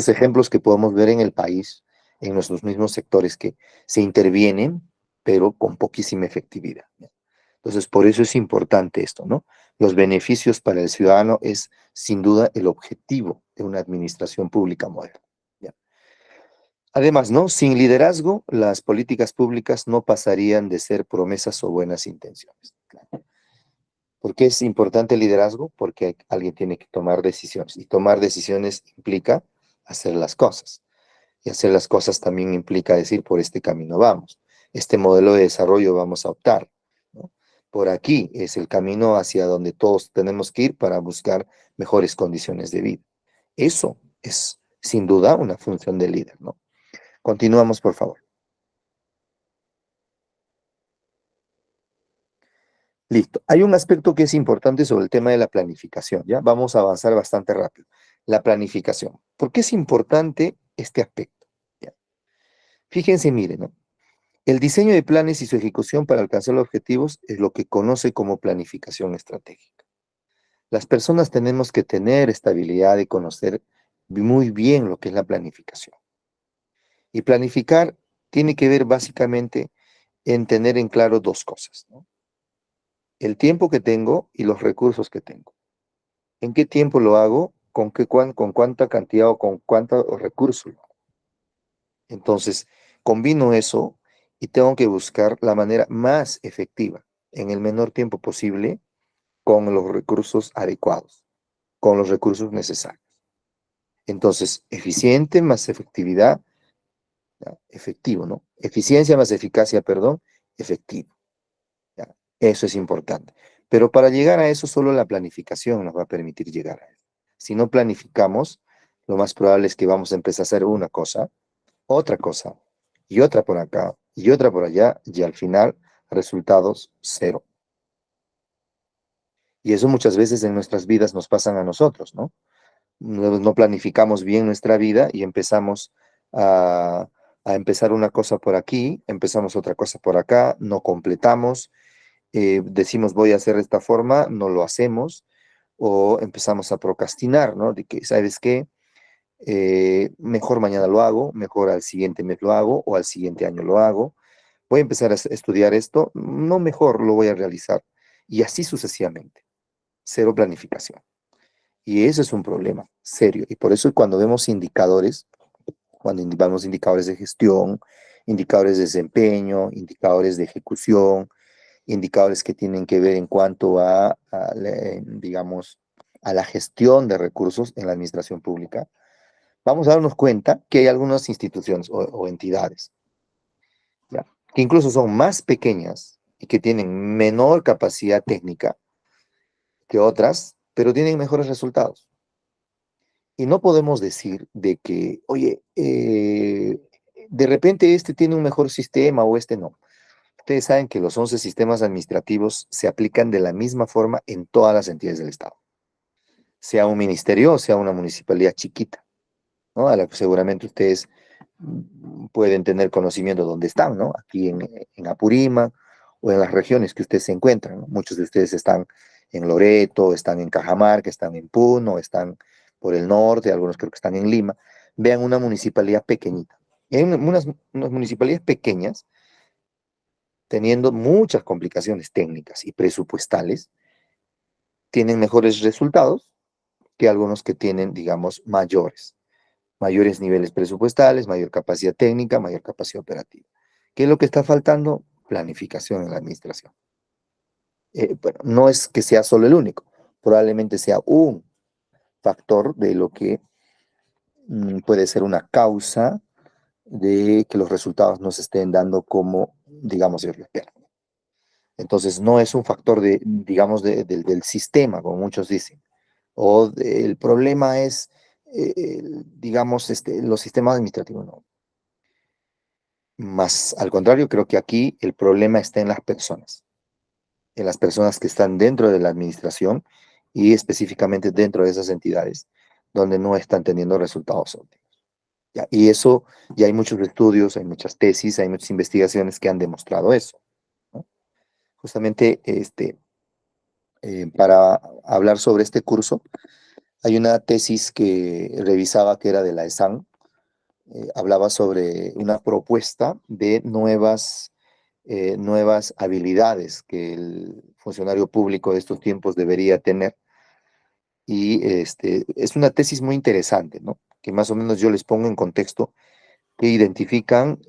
ejemplos que podemos ver en el país, en nuestros mismos sectores, que se intervienen, pero con poquísima efectividad, ¿no? Entonces, por eso es importante esto, ¿no? Los beneficios para el ciudadano es, sin duda, el objetivo de una administración pública moderna, ¿ya? Además, ¿no? Sin liderazgo, las políticas públicas no pasarían de ser promesas o buenas intenciones. ¿Por qué es importante el liderazgo? Porque alguien tiene que tomar decisiones y tomar decisiones implica hacer las cosas. Y hacer las cosas también implica decir, por este camino vamos, este modelo de desarrollo vamos a optar, ¿no? Por aquí es el camino hacia donde todos tenemos que ir para buscar mejores condiciones de vida. Eso es sin duda una función del líder, ¿no? Continuamos, por favor. Listo. Hay un aspecto que es importante sobre el tema de la planificación, ¿ya? Vamos a avanzar bastante rápido. La planificación. ¿Por qué es importante este aspecto? ¿Ya? Fíjense, miren, ¿no? El diseño de planes y su ejecución para alcanzar los objetivos es lo que conoce como planificación estratégica. Las personas tenemos que tener estabilidad y conocer muy bien lo que es la planificación. Y planificar tiene que ver básicamente en tener en claro dos cosas, ¿no? El tiempo que tengo y los recursos que tengo. ¿En qué tiempo lo hago? ¿Con cuánta cantidad o con cuántos recursos? Entonces, combino eso y tengo que buscar la manera más efectiva, en el menor tiempo posible, con los recursos adecuados, con los recursos necesarios. Entonces, eficiente más efectividad, ¿ya? Efectivo, ¿no? Eficiencia más eficacia, perdón, efectivo. ¿Ya? Eso es importante. Pero para llegar a eso, solo la planificación nos va a permitir llegar a eso. Si no planificamos, lo más probable es que vamos a empezar a hacer una cosa, otra cosa, y otra por acá, y otra por allá, y al final, resultados cero. Y eso muchas veces en nuestras vidas nos pasan a nosotros, ¿no? No planificamos bien nuestra vida y empezamos a, a empezar una cosa por aquí, empezamos otra cosa por acá, no completamos, decimos voy a hacer de esta forma, no lo hacemos, o empezamos a procrastinar, ¿no? De que, ¿sabes qué? Mejor mañana lo hago, mejor al siguiente mes lo hago, o al siguiente año lo hago. Voy a empezar a estudiar esto, no mejor lo voy a realizar. Y así sucesivamente, cero planificación. Y eso es un problema serio. Y por eso cuando vemos indicadores, cuando vemos indicadores de gestión, indicadores de desempeño, indicadores de ejecución, indicadores que tienen que ver en cuanto digamos, a la gestión de recursos en la administración pública, vamos a darnos cuenta que hay algunas instituciones o entidades, ¿ya? Que incluso son más pequeñas y que tienen menor capacidad técnica que otras, pero tienen mejores resultados. Y no podemos decir de que, oye, de repente este tiene un mejor sistema o este no. Ustedes saben que los 11 sistemas administrativos se aplican de la misma forma en todas las entidades del Estado, sea un ministerio o sea una municipalidad chiquita, ¿no? A la que seguramente ustedes pueden tener conocimiento de dónde están, ¿no? Aquí en Apurímac o en las regiones que ustedes se encuentran, ¿no? Muchos de ustedes están en Loreto, están en Cajamarca, están en Puno, están por el norte, algunos creo que están en Lima. Vean una municipalidad pequeñita. Hay unas municipalidades pequeñas teniendo muchas complicaciones técnicas y presupuestales, tienen mejores resultados que algunos que tienen, digamos, mayores niveles presupuestales, mayor capacidad técnica, mayor capacidad operativa. ¿Qué es lo que está faltando? Planificación en la administración. Bueno, no es que sea solo el único, probablemente sea un factor de lo que puede ser una causa de que los resultados no se estén dando como, digamos, ellos lo esperan. Entonces, no es un factor digamos, del sistema, como muchos dicen. El problema es, digamos, los sistemas administrativos, no. Más al contrario, creo que aquí el problema está en las personas que están dentro de la administración y específicamente dentro de esas entidades donde no están teniendo resultados óptimos. ¿Ya? Y eso, ya hay muchos estudios, hay muchas tesis, hay muchas investigaciones que han demostrado eso, ¿no? Justamente, para hablar sobre este curso, hay una tesis que revisaba que era de la ESAN, hablaba sobre una propuesta de nuevas habilidades que el funcionario público de estos tiempos debería tener. Y es una tesis muy interesante, ¿no? Que más o menos yo les pongo en contexto, que identifican,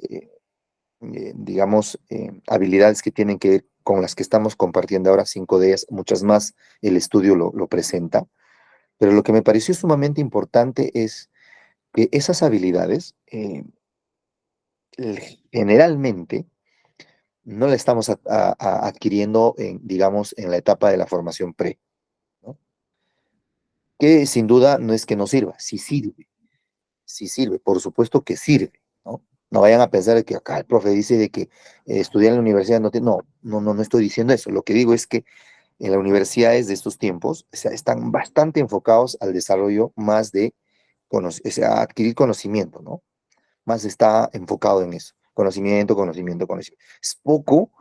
digamos, habilidades que tienen que ver con las que estamos compartiendo ahora, 5 de ellas, muchas más, el estudio lo presenta. Pero lo que me pareció sumamente importante es que esas habilidades, generalmente, no la estamos adquiriendo, digamos, en la etapa de la formación pre, ¿no? Que sin duda no es que no sirva, sí sirve, por supuesto que sirve, ¿no? No vayan a pensar de que acá el profe dice de que estudiar en la universidad no estoy diciendo eso. Lo que digo es que en las universidades de estos tiempos, o sea, están bastante enfocados al desarrollo más o sea, adquirir conocimiento, ¿no? Más está enfocado en eso. Conocimiento, conocimiento, conocimiento. Es poco,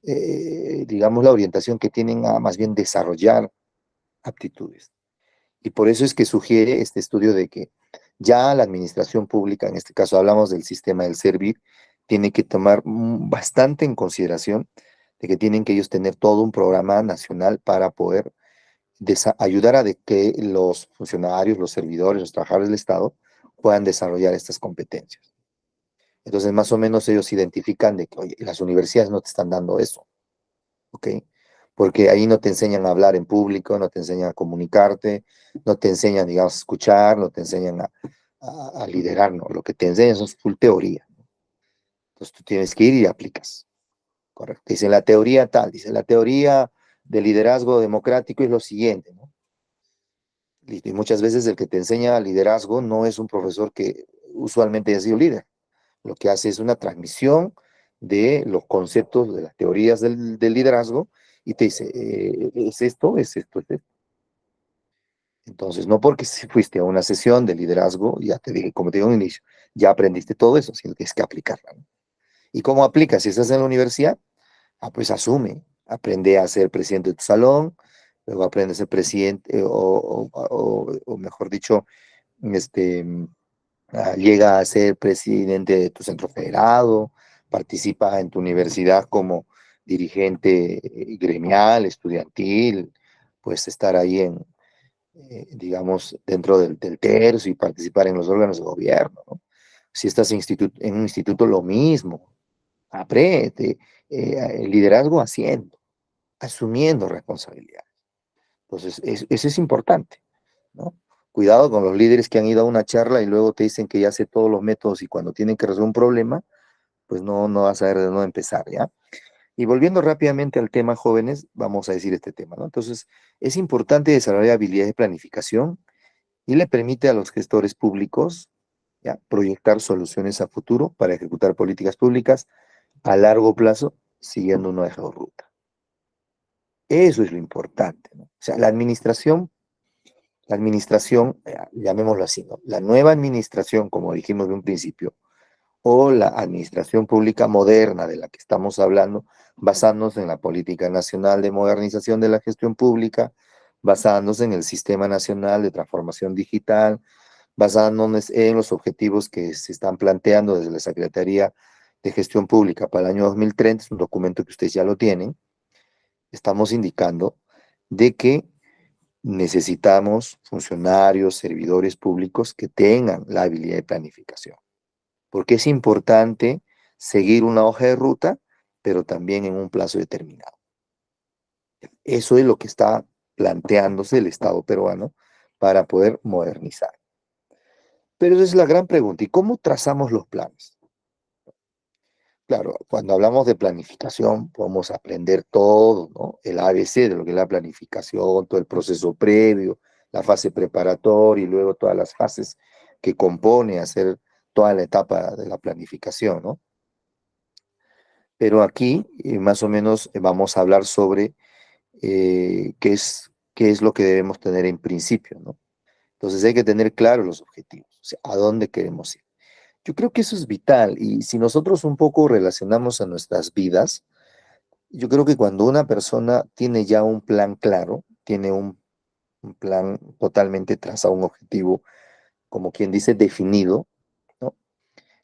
digamos, la orientación que tienen a más bien desarrollar aptitudes. Y por eso es que sugiere este estudio de que ya la administración pública, en este caso hablamos del sistema del Servir, tiene que tomar bastante en consideración de que tienen que ellos tener todo un programa nacional para poder ayudar a de que los funcionarios, los servidores, los trabajadores del Estado puedan desarrollar estas competencias. Entonces, más o menos ellos identifican de que, oye, las universidades no te están dando eso, ¿ok? Porque ahí no te enseñan a hablar en público, no te enseñan a comunicarte, no te enseñan, digamos, a escuchar, no te enseñan a liderar, ¿no? Lo que te enseñan es full teoría. Entonces tú tienes que ir y aplicas. Correcto. Dice la teoría tal, dice la teoría del liderazgo democrático es lo siguiente, ¿no? Listo. Y muchas veces el que te enseña liderazgo no es un profesor que usualmente haya sido líder. Lo que hace es una transmisión de los conceptos, de las teorías del liderazgo y te dice, es esto, es esto, es esto. Entonces, no porque si fuiste a una sesión de liderazgo, ya te dije, como te digo al inicio, ya aprendiste todo eso, sino que tienes que aplicarla, ¿no? ¿Y cómo aplicas? Si estás en la universidad, pues asume, aprende a ser presidente de tu salón, luego aprende a ser presidente, o mejor dicho, este, llega a ser presidente de tu centro federado, participa en tu universidad como dirigente gremial, estudiantil, puedes estar ahí digamos, dentro del tercio y participar en los órganos de gobierno, ¿no? Si estás en un instituto, lo mismo, aprende, el liderazgo haciendo, asumiendo responsabilidad. Entonces, eso es importante, ¿no? Cuidado con los líderes que han ido a una charla y luego te dicen que ya sé todos los métodos y cuando tienen que resolver un problema, pues no vas a saber de dónde empezar, ¿ya? Y volviendo rápidamente al tema jóvenes, vamos a decir este tema, ¿no? Entonces, es importante desarrollar habilidades de planificación y le permite a los gestores públicos, ¿ya?, proyectar soluciones a futuro para ejecutar políticas públicas a largo plazo siguiendo una hoja de ruta. Eso es lo importante, ¿no? O sea, la administración, llamémoslo así, ¿no? La nueva administración, como dijimos de un principio, o la administración pública moderna de la que estamos hablando, basándose en la Política Nacional de Modernización de la Gestión Pública, basándose en el Sistema Nacional de Transformación Digital, basándonos en los objetivos que se están planteando desde la Secretaría de Gestión Pública para el año 2030, es un documento que ustedes ya lo tienen, estamos indicando de que necesitamos funcionarios, servidores públicos que tengan la habilidad de planificación, porque es importante seguir una hoja de ruta, pero también en un plazo determinado. Eso es lo que está planteándose el Estado peruano para poder modernizar. Pero esa es la gran pregunta, ¿y cómo trazamos los planes? Claro, cuando hablamos de planificación, podemos aprender todo, ¿no? El ABC de lo que es la planificación, todo el proceso previo, la fase preparatoria y luego todas las fases que compone hacer toda la etapa de la planificación, ¿no? Pero aquí, más o menos, vamos a hablar sobre qué es lo que debemos tener en principio, ¿no? Entonces hay que tener claros los objetivos, o sea, a dónde queremos ir. Yo creo que eso es vital y si nosotros un poco relacionamos a nuestras vidas, yo creo que cuando una persona tiene ya un plan claro, tiene un plan totalmente trazado, un objetivo, como quien dice, definido, ¿no?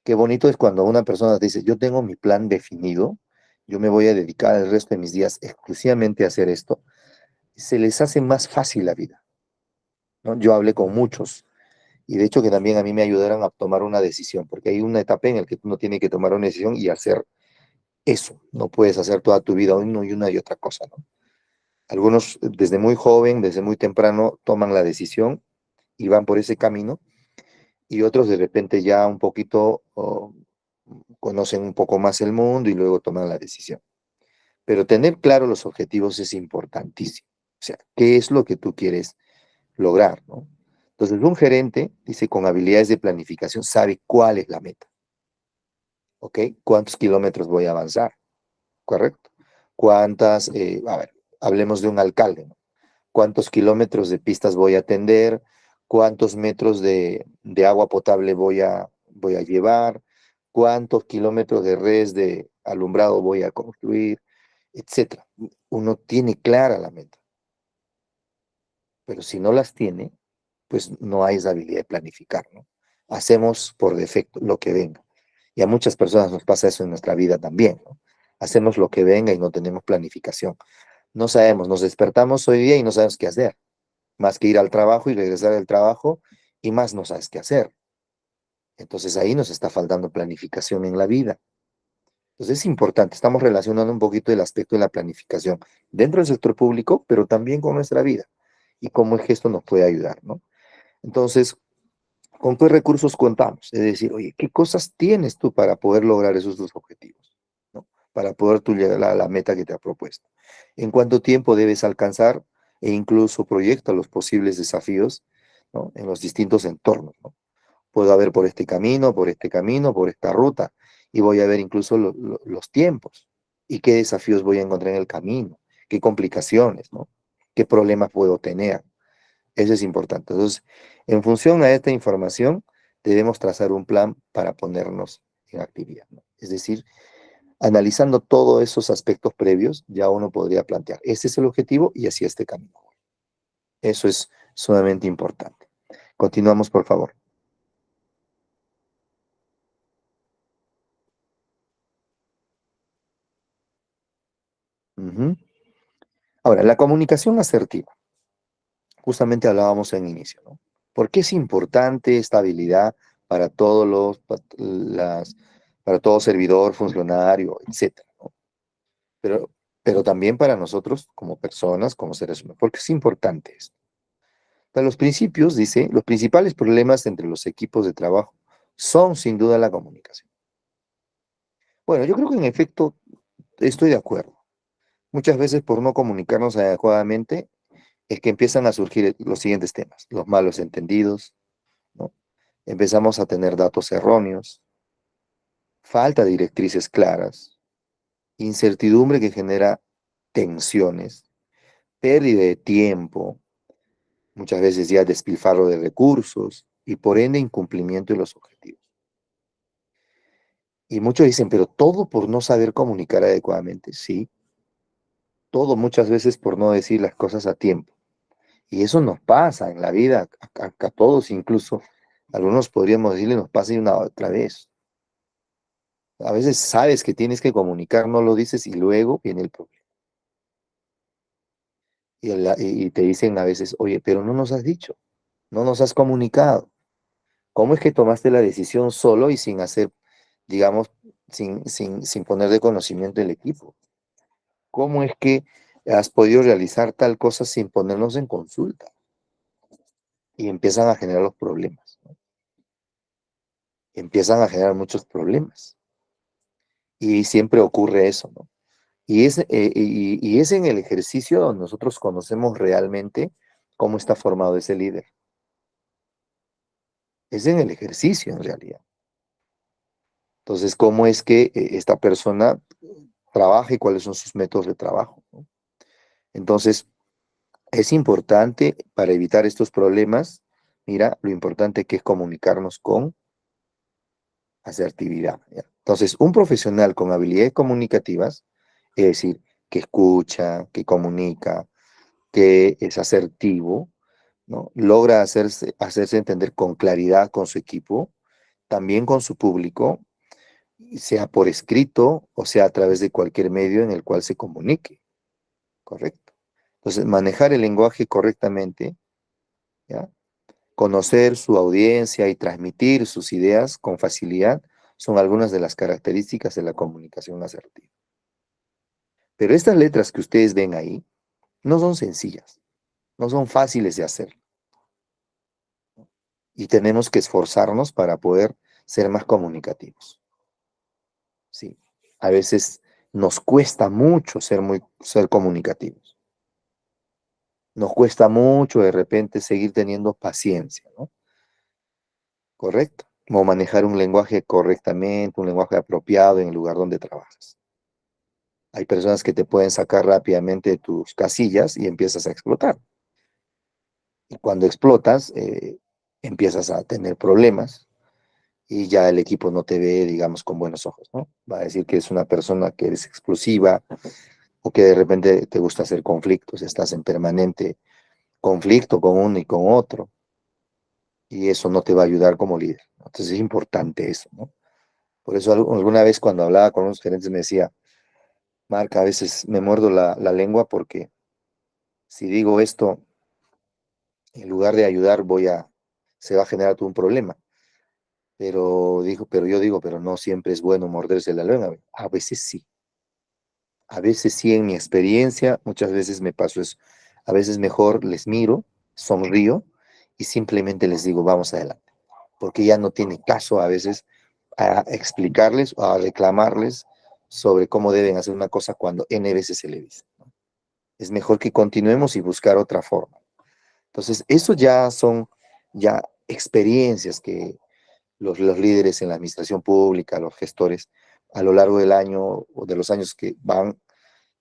Qué bonito es cuando una persona dice, yo tengo mi plan definido, yo me voy a dedicar el resto de mis días exclusivamente a hacer esto, se les hace más fácil la vida, ¿no? Yo hablé con muchos y de hecho que también a mí me ayudaron a tomar una decisión, porque hay una etapa en la que uno tiene que tomar una decisión y hacer eso, no puedes hacer toda tu vida uno y una y otra cosa, ¿no? Algunos desde muy joven, desde muy temprano, toman la decisión y van por ese camino, y otros de repente ya un poquito conocen un poco más el mundo y luego toman la decisión. Pero tener claro los objetivos es importantísimo. O sea, ¿qué es lo que tú quieres lograr, ¿no? Entonces, un gerente, dice, con habilidades de planificación, sabe cuál es la meta, ¿ok? ¿Cuántos kilómetros voy a avanzar? ¿Correcto? A ver, hablemos de un alcalde, ¿no? ¿Cuántos kilómetros de pistas voy a atender? ¿Cuántos metros de agua potable voy a llevar? ¿Cuántos kilómetros de redes de alumbrado voy a construir? Etcétera. Uno tiene clara la meta, pero si no las tiene, pues no hay esa habilidad de planificar, ¿no? Hacemos por defecto lo que venga. Y a muchas personas nos pasa eso en nuestra vida también, ¿no? Hacemos lo que venga y no tenemos planificación. No sabemos, nos despertamos hoy día y no sabemos qué hacer, más que ir al trabajo y regresar del trabajo y más no sabes qué hacer. Entonces ahí nos está faltando planificación en la vida. Entonces es importante, estamos relacionando un poquito el aspecto de la planificación dentro del sector público, pero también con nuestra vida y cómo el gesto nos puede ayudar, ¿no? Entonces, ¿con qué recursos contamos? Es decir, oye, ¿qué cosas tienes tú para poder lograr esos dos objetivos? ¿No? para poder tú llegar a la meta que te ha propuesto. En cuánto tiempo debes alcanzar e incluso proyecta los posibles desafíos, ¿no? En los distintos entornos, ¿no? Puedo haber por este camino, por este camino, por esta ruta, y voy a ver incluso los tiempos y qué desafíos voy a encontrar en el camino, qué complicaciones, ¿no? Qué problemas puedo tener. Eso es importante. Entonces, en función a esta información, debemos trazar un plan para ponernos en actividad, ¿no? Es decir, analizando todos esos aspectos previos, ya uno podría plantear, este es el objetivo y así este camino. Eso es sumamente importante. Continuamos, por favor. Ujú. Ahora, la comunicación asertiva. Justamente hablábamos en inicio, ¿no? ¿Por qué es importante esta habilidad para todos para todo servidor, funcionario, etcétera, ¿no? Pero, pero también para nosotros como personas, como seres humanos. ¿Por qué es importante esto? Para los principios, dice, los principales problemas entre los equipos de trabajo son sin duda la comunicación. Bueno, yo creo que en efecto estoy de acuerdo. Muchas veces por no comunicarnos adecuadamente es que empiezan a surgir los siguientes temas, los malos entendidos, ¿no? Empezamos a tener datos erróneos, falta de directrices claras, incertidumbre que genera tensiones, pérdida de tiempo, muchas veces ya despilfarro de recursos y por ende incumplimiento de los objetivos. Y muchos dicen, pero todo por no saber comunicar adecuadamente. Sí, todo muchas veces por no decir las cosas a tiempo. Y eso nos pasa en la vida, a todos incluso. Algunos podríamos decirle, nos pasa y una otra vez. A veces sabes que tienes que comunicar, no lo dices y luego viene el problema. Y te dicen a veces, oye, pero no nos has dicho, no nos has comunicado. ¿Cómo es que tomaste la decisión solo y sin hacer, digamos, sin poner de conocimiento el equipo? ¿Cómo es que has podido realizar tal cosa sin ponernos en consulta? Y empiezan a generar los problemas, ¿no? Empiezan a generar muchos problemas. Y siempre ocurre eso, ¿no? Y es en el ejercicio donde nosotros conocemos realmente cómo está formado ese líder. Es en el ejercicio, en realidad. Entonces, cómo es que esta persona trabaja y cuáles son sus métodos de trabajo, ¿no? Entonces, es importante para evitar estos problemas, mira, lo importante que es comunicarnos con asertividad, ¿ya? Entonces, un profesional con habilidades comunicativas, es decir, que escucha, que comunica, que es asertivo, ¿no? Logra hacerse entender con claridad con su equipo, también con su público, sea por escrito o sea a través de cualquier medio en el cual se comunique, ¿correcto? Entonces, manejar el lenguaje correctamente, ¿ya? Conocer su audiencia y transmitir sus ideas con facilidad son algunas de las características de la comunicación asertiva. Pero estas letras que ustedes ven ahí no son sencillas, no son fáciles de hacer y tenemos que esforzarnos para poder ser más comunicativos. Sí, a veces nos cuesta mucho ser comunicativos. Nos cuesta mucho de repente seguir teniendo paciencia, ¿no? ¿Correcto? O manejar un lenguaje correctamente, un lenguaje apropiado en el lugar donde trabajas. Hay personas que te pueden sacar rápidamente de tus casillas y empiezas a explotar. Y cuando explotas, empiezas a tener problemas y ya el equipo no te ve, digamos, con buenos ojos, ¿no? Va a decir que es una persona que eres explosiva o que de repente te gusta hacer conflictos, estás en permanente conflicto con uno y con otro y eso no te va a ayudar como líder, ¿no? Entonces es importante eso, ¿no? Por eso alguna vez cuando hablaba con unos gerentes me decía, Marca, a veces me muerdo la lengua porque si digo esto, en lugar de ayudar, se va a generar todo un problema. Pero yo digo, pero no siempre es bueno morderse la lengua. A veces sí. A veces sí, en mi experiencia, muchas veces me pasó eso. A veces mejor les miro, sonrío y simplemente les digo, vamos adelante. Porque ya no tiene caso a veces a explicarles o a reclamarles sobre cómo deben hacer una cosa cuando N veces se le dice, ¿no? Es mejor que continuemos y buscar otra forma. Entonces, eso ya son ya experiencias que los líderes en la administración pública, los gestores, a lo largo del año o de los años que van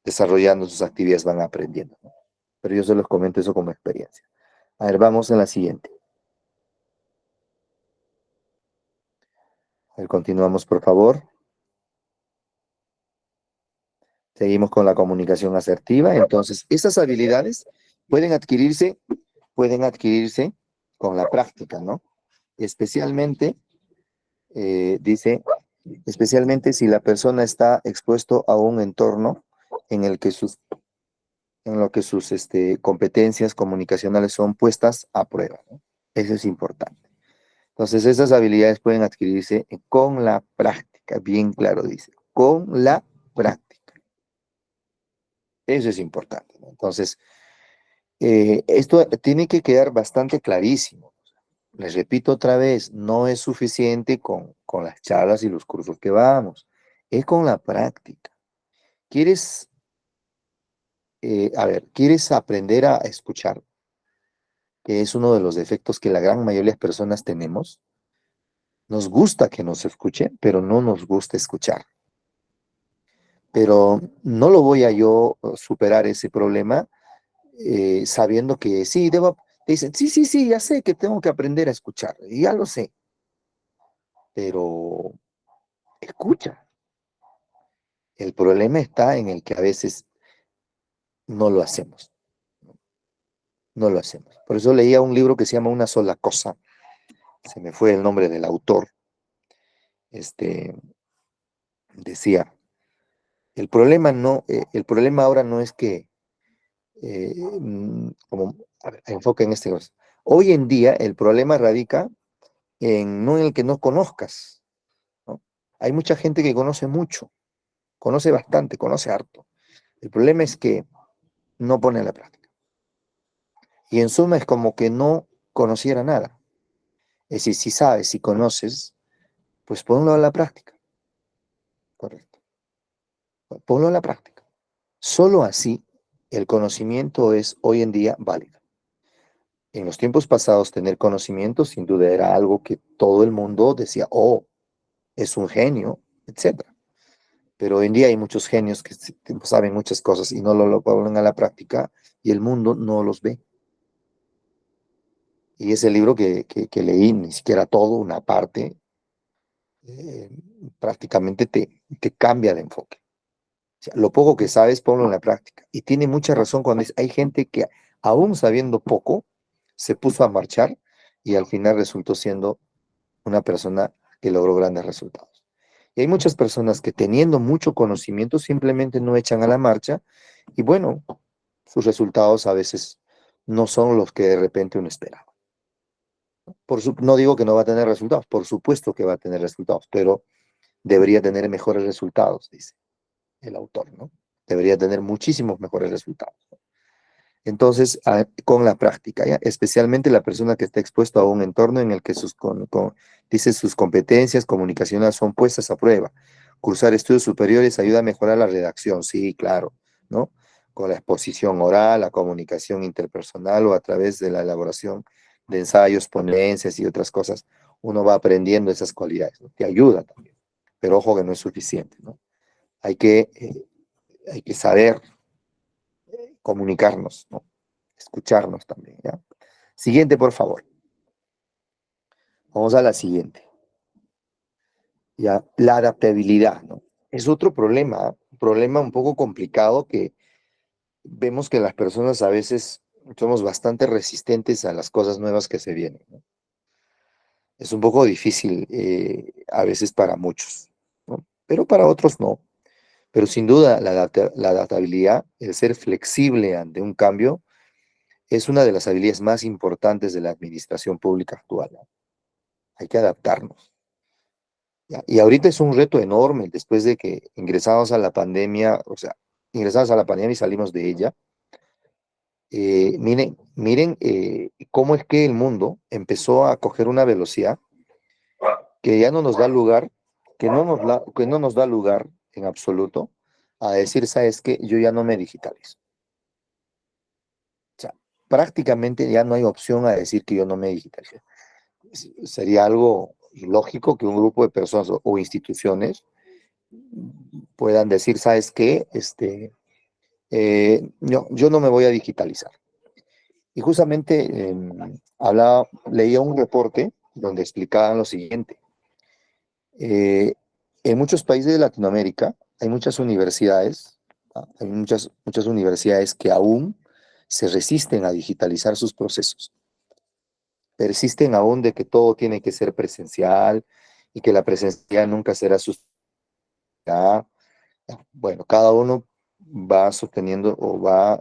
desarrollando sus actividades, van aprendiendo, ¿no? Pero yo se los comento eso como experiencia. A ver, vamos en la siguiente. A ver, continuamos, por favor. Seguimos con la comunicación asertiva. Entonces, esas habilidades pueden adquirirse, pueden adquirirse con la práctica, ¿no? Especialmente, dice, especialmente si la persona está expuesto a un entorno en el que en lo que sus competencias comunicacionales son puestas a prueba, ¿no? Eso es importante. Entonces, esas habilidades pueden adquirirse con la práctica, bien claro dice, con la práctica. Eso es importante, ¿no? Entonces, esto tiene que quedar bastante clarísimo. Les repito otra vez, no es suficiente con las charlas y los cursos que vamos, es con la práctica. ¿Quieres, quieres aprender a escuchar? Que es uno de los defectos que la gran mayoría de las personas tenemos. Nos gusta que nos escuchen, pero no nos gusta escuchar. Pero no lo voy a yo superar ese problema sabiendo que sí, dicen, sí, sí, sí, ya sé que tengo que aprender a escuchar, y ya lo sé, pero escucha. El problema está en el que a veces no lo hacemos, no lo hacemos. Por eso leía un libro que se llama Una sola cosa, se me fue el nombre del autor, este, decía, el problema ahora no es que, como, a ver, enfoque en este caso. Hoy en día el problema radica no en el que no conozcas, ¿no? Hay mucha gente que conoce mucho, conoce bastante, conoce harto. El problema es que no pone en la práctica. Y en suma es como que no conociera nada. Es decir, si sabes, si conoces, pues ponlo a la práctica. Correcto. Ponlo a la práctica. Solo así el conocimiento es hoy en día válido. En los tiempos pasados tener conocimiento sin duda era algo que todo el mundo decía, oh, es un genio, etcétera. Pero hoy en día hay muchos genios que saben muchas cosas y no lo ponen a la práctica y el mundo no los ve. Y ese libro que leí, ni siquiera todo, una parte, eh, prácticamente te cambia de enfoque. O sea, lo poco que sabes, ponlo en la práctica. Y tiene mucha razón cuando dice, hay gente que aún sabiendo poco, se puso a marchar y al final resultó siendo una persona que logró grandes resultados. Y hay muchas personas que teniendo mucho conocimiento simplemente no echan a la marcha y bueno, sus resultados a veces no son los que de repente uno esperaba. No digo que no va a tener resultados, por supuesto que va a tener resultados, pero debería tener mejores resultados, dice el autor, ¿no? Debería tener muchísimos mejores resultados. Entonces, con la práctica, ¿ya? Especialmente la persona que está expuesta a un entorno en el que dice sus competencias comunicacionales son puestas a prueba. Cursar estudios superiores ayuda a mejorar la redacción, sí, claro, ¿no? Con la exposición oral, la comunicación interpersonal o a través de la elaboración de ensayos, ponencias y otras cosas, uno va aprendiendo esas cualidades, ¿no? Te ayuda también, pero ojo que no es suficiente, ¿no? Hay que, eh, hay que saber comunicarnos, ¿no? Escucharnos también, ¿ya? Siguiente, por favor. Vamos a la siguiente. Ya, la adaptabilidad, ¿no? Es otro problema, ¿eh? Un problema un poco complicado que vemos que las personas a veces somos bastante resistentes a las cosas nuevas que se vienen, ¿no? Es un poco difícil a veces para muchos, ¿no? Pero para otros no. Pero sin duda la adaptabilidad, el ser flexible ante un cambio, es una de las habilidades más importantes de la administración pública actual, ¿no? Hay que adaptarnos. ¿Ya? Y ahorita es un reto enorme después de que ingresamos a la pandemia, o sea, ingresamos a la pandemia y salimos de ella. Miren cómo es que el mundo empezó a coger una velocidad que ya no nos da lugar, que no nos da lugar en absoluto a decir, ¿sabes qué? Yo ya no me digitalizo. O sea, prácticamente ya no hay opción a decir que yo no me digitalizo. Sería algo ilógico que un grupo de personas o instituciones puedan decir, ¿sabes qué? Yo no me voy a digitalizar. Y justamente leía un reporte donde explicaban lo siguiente. Eh, en muchos países de Latinoamérica hay muchas universidades, hay muchas universidades que aún se resisten a digitalizar sus procesos. Persisten aún de que todo tiene que ser presencial y que la presencialidad nunca será sustituida. Bueno, cada uno va sosteniendo o va,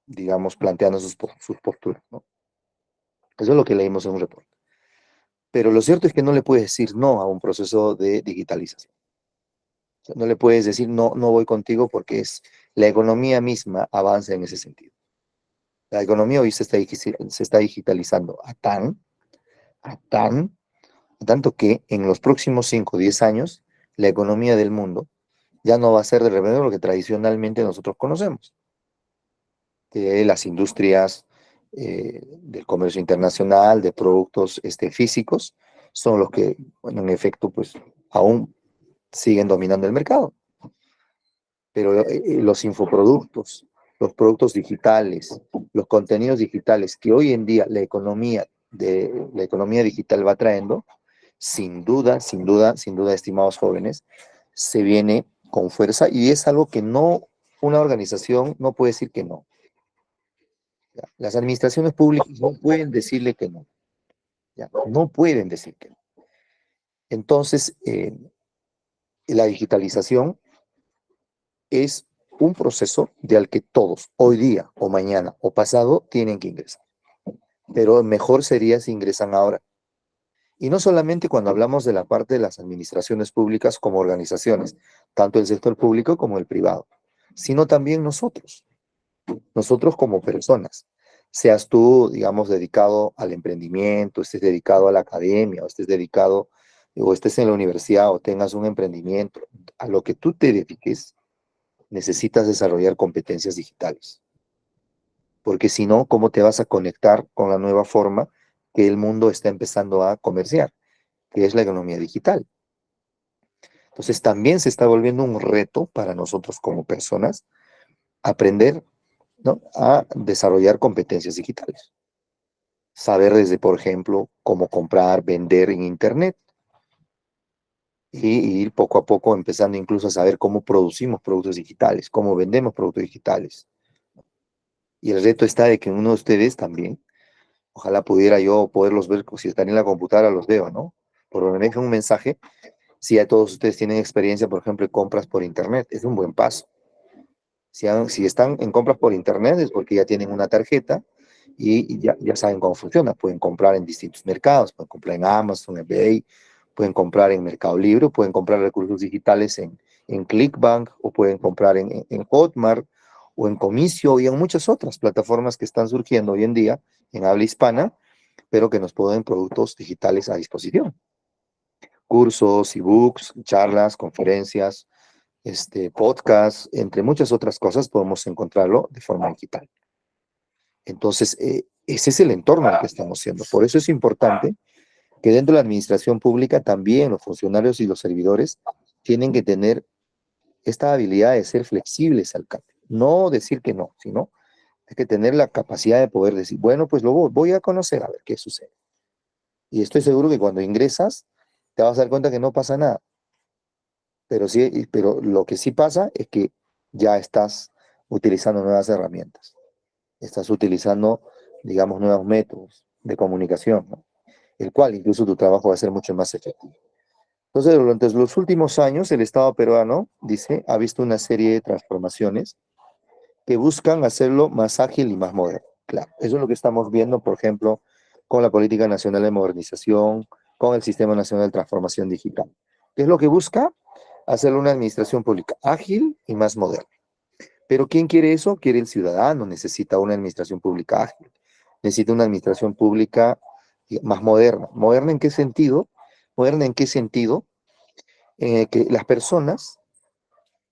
digamos, planteando sus posturas, ¿no? Eso es lo que leímos en un reporte. Pero lo cierto es que no le puedes decir no a un proceso de digitalización. O sea, no le puedes decir no, no voy contigo porque la economía misma avanza en ese sentido. La economía hoy se está digitalizando a tanto que en los próximos 5 o 10 años, la economía del mundo ya no va a ser de repente lo que tradicionalmente nosotros conocemos, que las industrias del comercio internacional, de productos físicos, son los que, bueno, en efecto, pues aún siguen dominando el mercado. Pero los infoproductos, los productos digitales, los contenidos digitales que hoy en día la economía digital va trayendo, sin duda, sin duda, sin duda, estimados jóvenes, se viene con fuerza y es algo que no, una organización no puede decir que no. ¿Ya? Las administraciones públicas no pueden decirle que no. ¿Ya? No pueden decir que no. Entonces, la digitalización es un proceso de al que todos, hoy día o mañana o pasado, tienen que ingresar. Pero mejor sería si ingresan ahora. Y no solamente cuando hablamos de la parte de las administraciones públicas como organizaciones, tanto el sector público como el privado, sino también nosotros como personas. Seas tú, digamos, dedicado al emprendimiento, estés dedicado a la academia, o estés dedicado, o estés en la universidad, o tengas un emprendimiento, a lo que tú te dediques, necesitas desarrollar competencias digitales. Porque si no, ¿cómo te vas a conectar con la nueva forma que el mundo está empezando a comerciar, que es la economía digital? Entonces también se está volviendo un reto para nosotros como personas aprender, ¿no?, a desarrollar competencias digitales. Saber desde, por ejemplo, cómo comprar, vender en Internet y ir poco a poco empezando incluso a saber cómo producimos productos digitales, cómo vendemos productos digitales. Y el reto está de que uno de ustedes también, ojalá pudiera yo poderlos ver, si están en la computadora los veo, ¿no? Por lo menos un mensaje, si ya todos ustedes tienen experiencia, por ejemplo, en compras por Internet, es un buen paso. Si están en compras por Internet es porque ya tienen una tarjeta y ya saben cómo funciona. Pueden comprar en distintos mercados, pueden comprar en Amazon, en eBay, pueden comprar en Mercado Libre, pueden comprar recursos digitales en Clickbank o pueden comprar en Hotmart o en Comicio y en muchas otras plataformas que están surgiendo hoy en día en habla hispana, pero que nos ponen productos digitales a disposición. Cursos, ebooks, charlas, conferencias, podcast, entre muchas otras cosas, podemos encontrarlo de forma digital. Entonces, ese es el entorno al que estamos siendo. Por eso es importante que dentro de la administración pública también los funcionarios y los servidores tienen que tener esta habilidad de ser flexibles al cambio. No decir que no, sino hay que tener la capacidad de poder decir, bueno, pues lo voy a conocer a ver qué sucede. Y estoy seguro que cuando ingresas te vas a dar cuenta que no pasa nada. Pero lo que sí pasa es que ya estás utilizando nuevas herramientas, estás utilizando, digamos, nuevos métodos de comunicación, ¿no?, el cual incluso tu trabajo va a ser mucho más efectivo. Entonces, durante los últimos años, el Estado peruano, dice, ha visto una serie de transformaciones que buscan hacerlo más ágil y más moderno. Claro, eso es lo que estamos viendo, por ejemplo, con la Política Nacional de Modernización, con el Sistema Nacional de Transformación Digital. ¿Qué es lo que busca? Hacer una administración pública ágil y más moderna. Pero ¿quién quiere eso? Quiere el ciudadano, necesita una administración pública ágil, necesita una administración pública más moderna. ¿Moderna en qué sentido? Moderna en qué sentido? Que las personas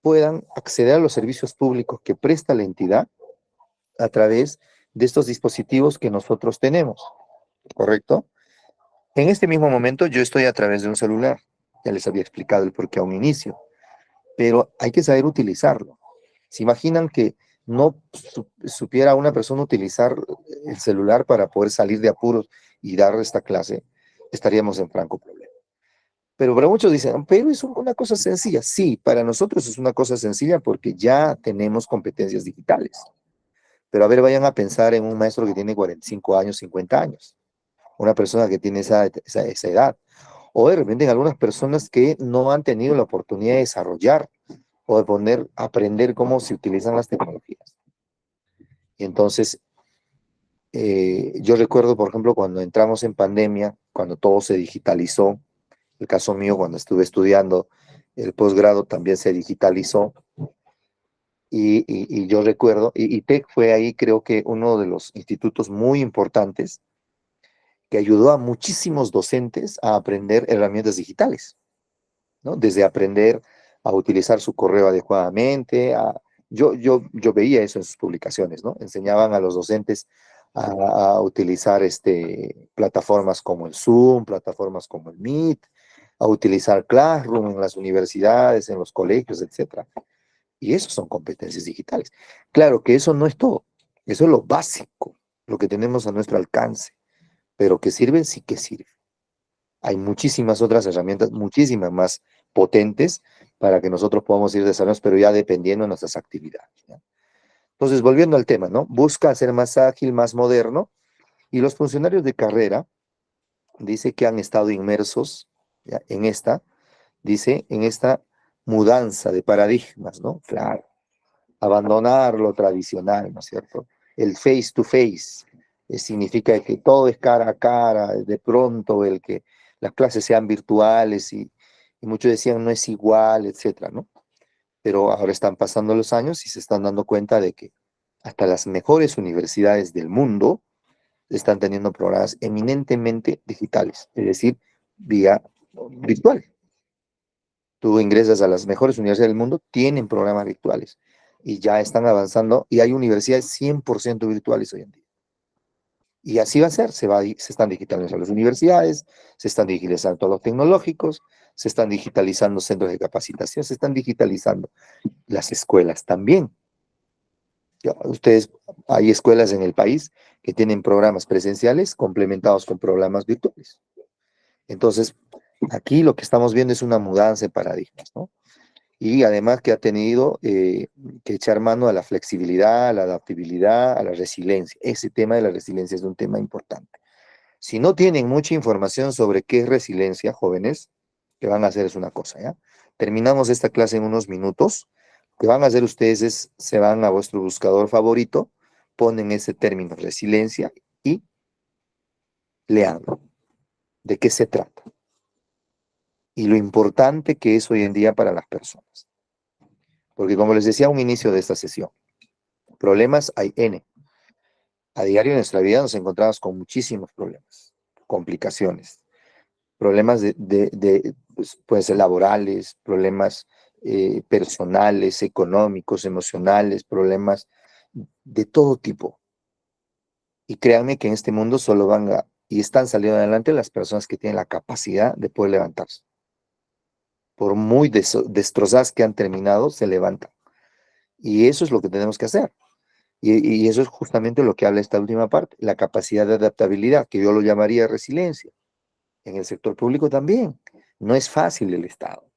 puedan acceder a los servicios públicos que presta la entidad a través de estos dispositivos que nosotros tenemos, ¿correcto? En este mismo momento yo estoy a través de un celular, ya les había explicado el porqué a un inicio, pero hay que saber utilizarlo. ¿Se imaginan que no supiera una persona utilizar el celular para poder salir de apuros y dar esta clase? Estaríamos en franco problema. Pero para muchos dicen, pero es una cosa sencilla. Sí, para nosotros es una cosa sencilla porque ya tenemos competencias digitales. Pero a ver, vayan a pensar en un maestro que tiene 45 años, 50 años, una persona que tiene esa edad, o de repente en algunas personas que no han tenido la oportunidad de desarrollar o de aprender cómo se utilizan las tecnologías. Y entonces, yo recuerdo, por ejemplo, cuando entramos en pandemia, cuando todo se digitalizó, el caso mío, cuando estuve estudiando el posgrado, también se digitalizó. Y yo recuerdo, y TEC fue ahí, creo que uno de los institutos muy importantes que ayudó a muchísimos docentes a aprender herramientas digitales, ¿no? Desde aprender a utilizar su correo adecuadamente, yo veía eso en sus publicaciones, ¿no? Enseñaban a los docentes a utilizar plataformas como el Zoom, plataformas como el Meet, a utilizar Classroom en las universidades, en los colegios, etcétera. Y eso son competencias digitales. Claro que eso no es todo, eso es lo básico, lo que tenemos a nuestro alcance, pero que sirven, sí que sirven. Hay muchísimas otras herramientas, muchísimas más potentes para que nosotros podamos ir desarrollando, pero ya dependiendo de nuestras actividades, ¿ya? Entonces, volviendo al tema, ¿no? Busca ser más ágil, más moderno, y los funcionarios de carrera dice que han estado inmersos, ¿ya? En esta mudanza de paradigmas, ¿no? Claro, abandonar lo tradicional, ¿no es cierto? El face to face significa que todo es cara a cara, de pronto el que las clases sean virtuales y muchos decían no es igual, etcétera, ¿no? Pero ahora están pasando los años y se están dando cuenta de que hasta las mejores universidades del mundo están teniendo programas eminentemente digitales, es decir, vía virtual. Tú ingresas a las mejores universidades del mundo, tienen programas virtuales y ya están avanzando y hay universidades 100% virtuales hoy en día. Y así va a ser, se están digitalizando las universidades, se están digitalizando todos los tecnológicos, se están digitalizando centros de capacitación, se están digitalizando las escuelas también. Ya, hay escuelas en el país que tienen programas presenciales complementados con programas virtuales. Entonces, aquí lo que estamos viendo es una mudanza de paradigmas, ¿no? Y además que ha tenido que echar mano a la flexibilidad, a la adaptabilidad, a la resiliencia. Ese tema de la resiliencia es un tema importante. Si no tienen mucha información sobre qué es resiliencia, jóvenes, lo que van a hacer es una cosa, ¿ya? Terminamos esta clase en unos minutos. Lo que van a hacer ustedes es, se van a vuestro buscador favorito, ponen ese término resiliencia y leanlo. ¿De qué se trata? Y lo importante que es hoy en día para las personas. Porque como les decía a un inicio de esta sesión, problemas hay N. A diario en nuestra vida nos encontramos con muchísimos problemas, complicaciones, problemas pues, pueden ser laborales, problemas personales, económicos, emocionales, problemas de todo tipo. Y créanme que en este mundo solo y están saliendo adelante las personas que tienen la capacidad de poder levantarse. Por muy destrozadas que han terminado, se levantan. Y eso es lo que tenemos que hacer. Y eso es justamente lo que habla esta última parte, la capacidad de adaptabilidad, que yo lo llamaría resiliencia. En el sector público también. No es fácil el Estado.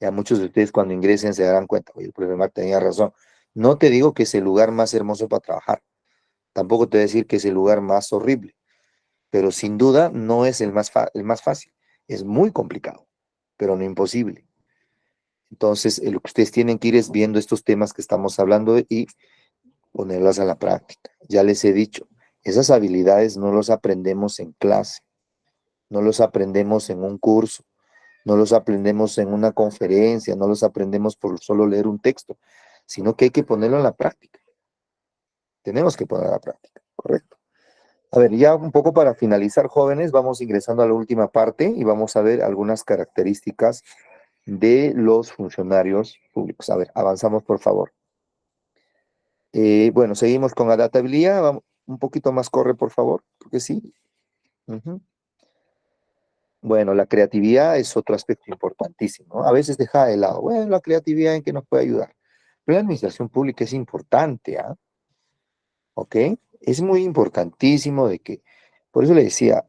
Ya muchos de ustedes cuando ingresen se darán cuenta, oye, el profesor Marc tenía razón. No te digo que es el lugar más hermoso para trabajar. Tampoco te voy a decir que es el lugar más horrible. Pero sin duda no es el más fácil. Es muy complicado, pero no imposible. Entonces, lo que ustedes tienen que ir es viendo estos temas que estamos hablando y ponerlas a la práctica. Ya les he dicho, esas habilidades no los aprendemos en clase, no los aprendemos en un curso, no los aprendemos en una conferencia, no los aprendemos por solo leer un texto, sino que hay que ponerlo a la práctica. Tenemos que ponerlo a la práctica, ¿correcto? A ver, ya un poco para finalizar, jóvenes, vamos ingresando a la última parte y vamos a ver algunas características de los funcionarios públicos. A ver, avanzamos, por favor. Bueno, seguimos con adaptabilidad. Vamos, un poquito más corre, por favor, porque sí. Ujú. Bueno, la creatividad es otro aspecto importantísimo, ¿no? A veces deja de lado. Bueno, la creatividad en que nos puede ayudar. Pero la administración pública es importante, ¿ah? ¿Ok? Es muy importantísimo de que, por eso le decía,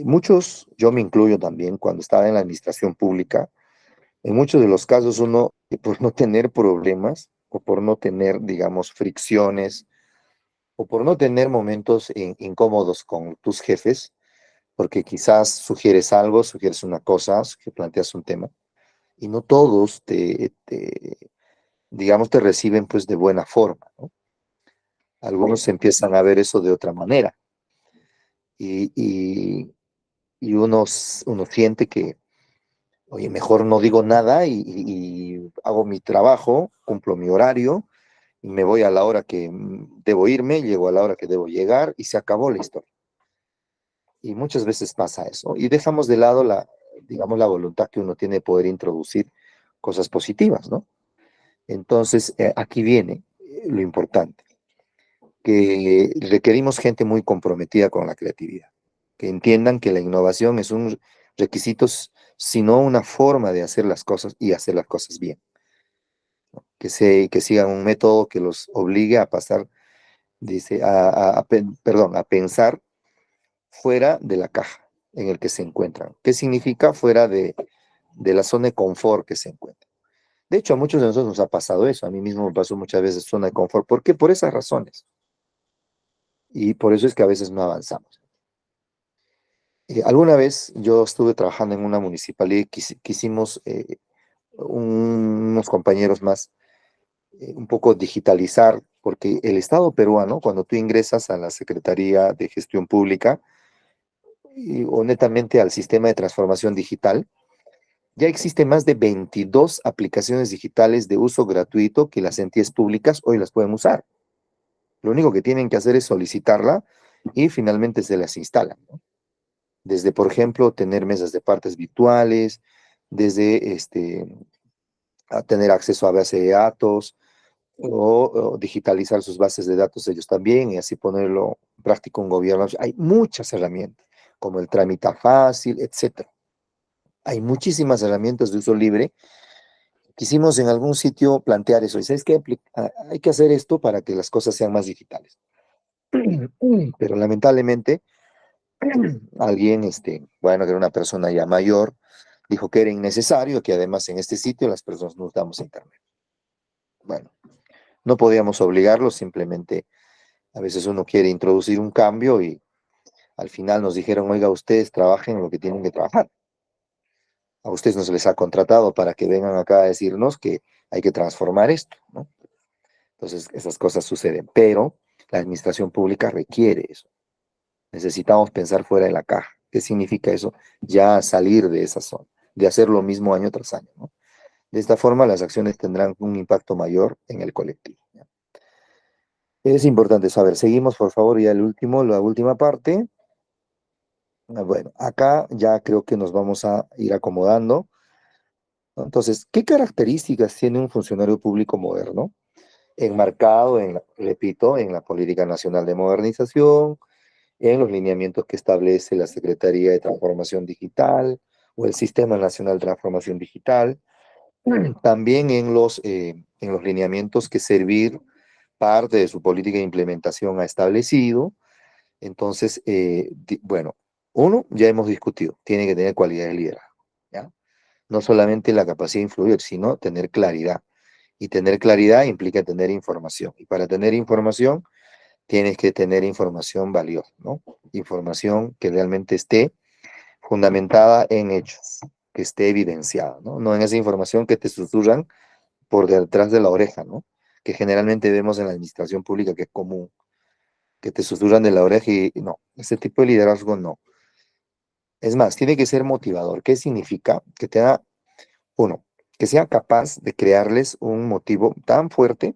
muchos, yo me incluyo también, cuando estaba en la administración pública, en muchos de los casos uno, por no tener problemas o por no tener, digamos, fricciones o por no tener momentos incómodos con tus jefes, porque quizás sugieres algo, sugieres una cosa, planteas un tema, y no todos digamos, te reciben pues de buena forma, ¿no? Algunos empiezan a ver eso de otra manera y, y, y uno siente que, oye, mejor no digo nada y hago mi trabajo, cumplo mi horario y me voy a la hora que debo irme, llego a la hora que debo llegar y se acabó la historia. Y muchas veces pasa eso. Y dejamos de lado digamos, la voluntad que uno tiene de poder introducir cosas positivas, ¿no? Entonces, aquí viene lo importante, que requerimos gente muy comprometida con la creatividad, que entiendan que la innovación es un requisito, sino una forma de hacer las cosas y hacer las cosas bien, que sigan un método que los obligue a pasar, dice, perdón, a pensar fuera de la caja en el que se encuentran. ¿Qué significa fuera de la zona de confort que se encuentran? De hecho, a muchos de nosotros nos ha pasado eso. A mí mismo me pasó muchas veces zona de confort. ¿Por qué? Por esas razones. Y por eso es que a veces no avanzamos. Alguna vez yo estuve trabajando en una municipalidad y quisimos, unos compañeros más, un poco digitalizar, porque el Estado peruano, cuando tú ingresas a la Secretaría de Gestión Pública, o netamente al sistema de transformación digital, ya existen más de 22 aplicaciones digitales de uso gratuito que las entidades públicas hoy las pueden usar. Lo único que tienen que hacer es solicitarla y finalmente se las instalan, ¿no? Desde, por ejemplo, tener mesas de partes virtuales, desde a tener acceso a base de datos o digitalizar sus bases de datos ellos también y así ponerlo en práctica un gobierno. Hay muchas herramientas, como el trámite fácil, etcétera. Hay muchísimas herramientas de uso libre. Quisimos en algún sitio plantear eso. Y sabes que hay que hacer esto para que las cosas sean más digitales. Pero lamentablemente alguien, bueno, que era una persona ya mayor, dijo que era innecesario, que además en este sitio las personas no usamos internet. Bueno, no podíamos obligarlo, simplemente a veces uno quiere introducir un cambio y al final nos dijeron, oiga, ustedes trabajen en lo que tienen que trabajar. A ustedes no se les ha contratado para que vengan acá a decirnos que hay que transformar esto, ¿no? Entonces, esas cosas suceden, pero la administración pública requiere eso. Necesitamos pensar fuera de la caja. ¿Qué significa eso? Ya salir de esa zona, de hacer lo mismo año tras año, ¿no? De esta forma, las acciones tendrán un impacto mayor en el colectivo, ¿ya? Es importante saber. Seguimos, por favor, ya el último, la última parte. Bueno, acá ya creo que nos vamos a ir acomodando, ¿no? Entonces, ¿qué características tiene un funcionario público moderno? Enmarcado repito, en la Política Nacional de Modernización, en los lineamientos que establece la Secretaría de Transformación Digital o el Sistema Nacional de Transformación Digital, también en los lineamientos que Servir, parte de su política de implementación, ha establecido. Entonces, bueno, uno, ya hemos discutido, tiene que tener cualidad de liderazgo, ¿ya? No solamente la capacidad de influir, sino tener claridad. Y tener claridad implica tener información. Y para tener información, tienes que tener información valiosa, ¿no? Información que realmente esté fundamentada en hechos, que esté evidenciada, ¿no? No en esa información que te susurran por detrás de la oreja, ¿no? Que generalmente vemos en la administración pública que es común, que te susurran de la oreja y no, ese tipo de liderazgo no. Es más, tiene que ser motivador. ¿Qué significa? Que te da, uno, que sea capaz de crearles un motivo tan fuerte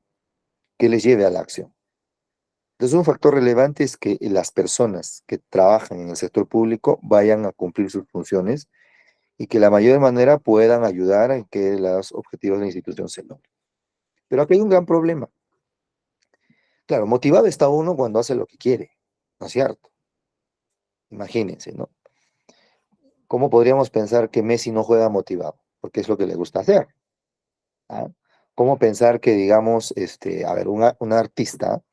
que les lleve a la acción. Entonces, un factor relevante es que las personas que trabajan en el sector público vayan a cumplir sus funciones y que la mayor manera puedan ayudar a que los objetivos de la institución se logren. Pero aquí hay un gran problema. Claro, motivado está uno cuando hace lo que quiere, ¿no es cierto? Imagínense, ¿no? ¿Cómo podríamos pensar que Messi no juega motivado? Porque es lo que le gusta hacer. ¿Ah? ¿Cómo pensar que, digamos, a ver, un artista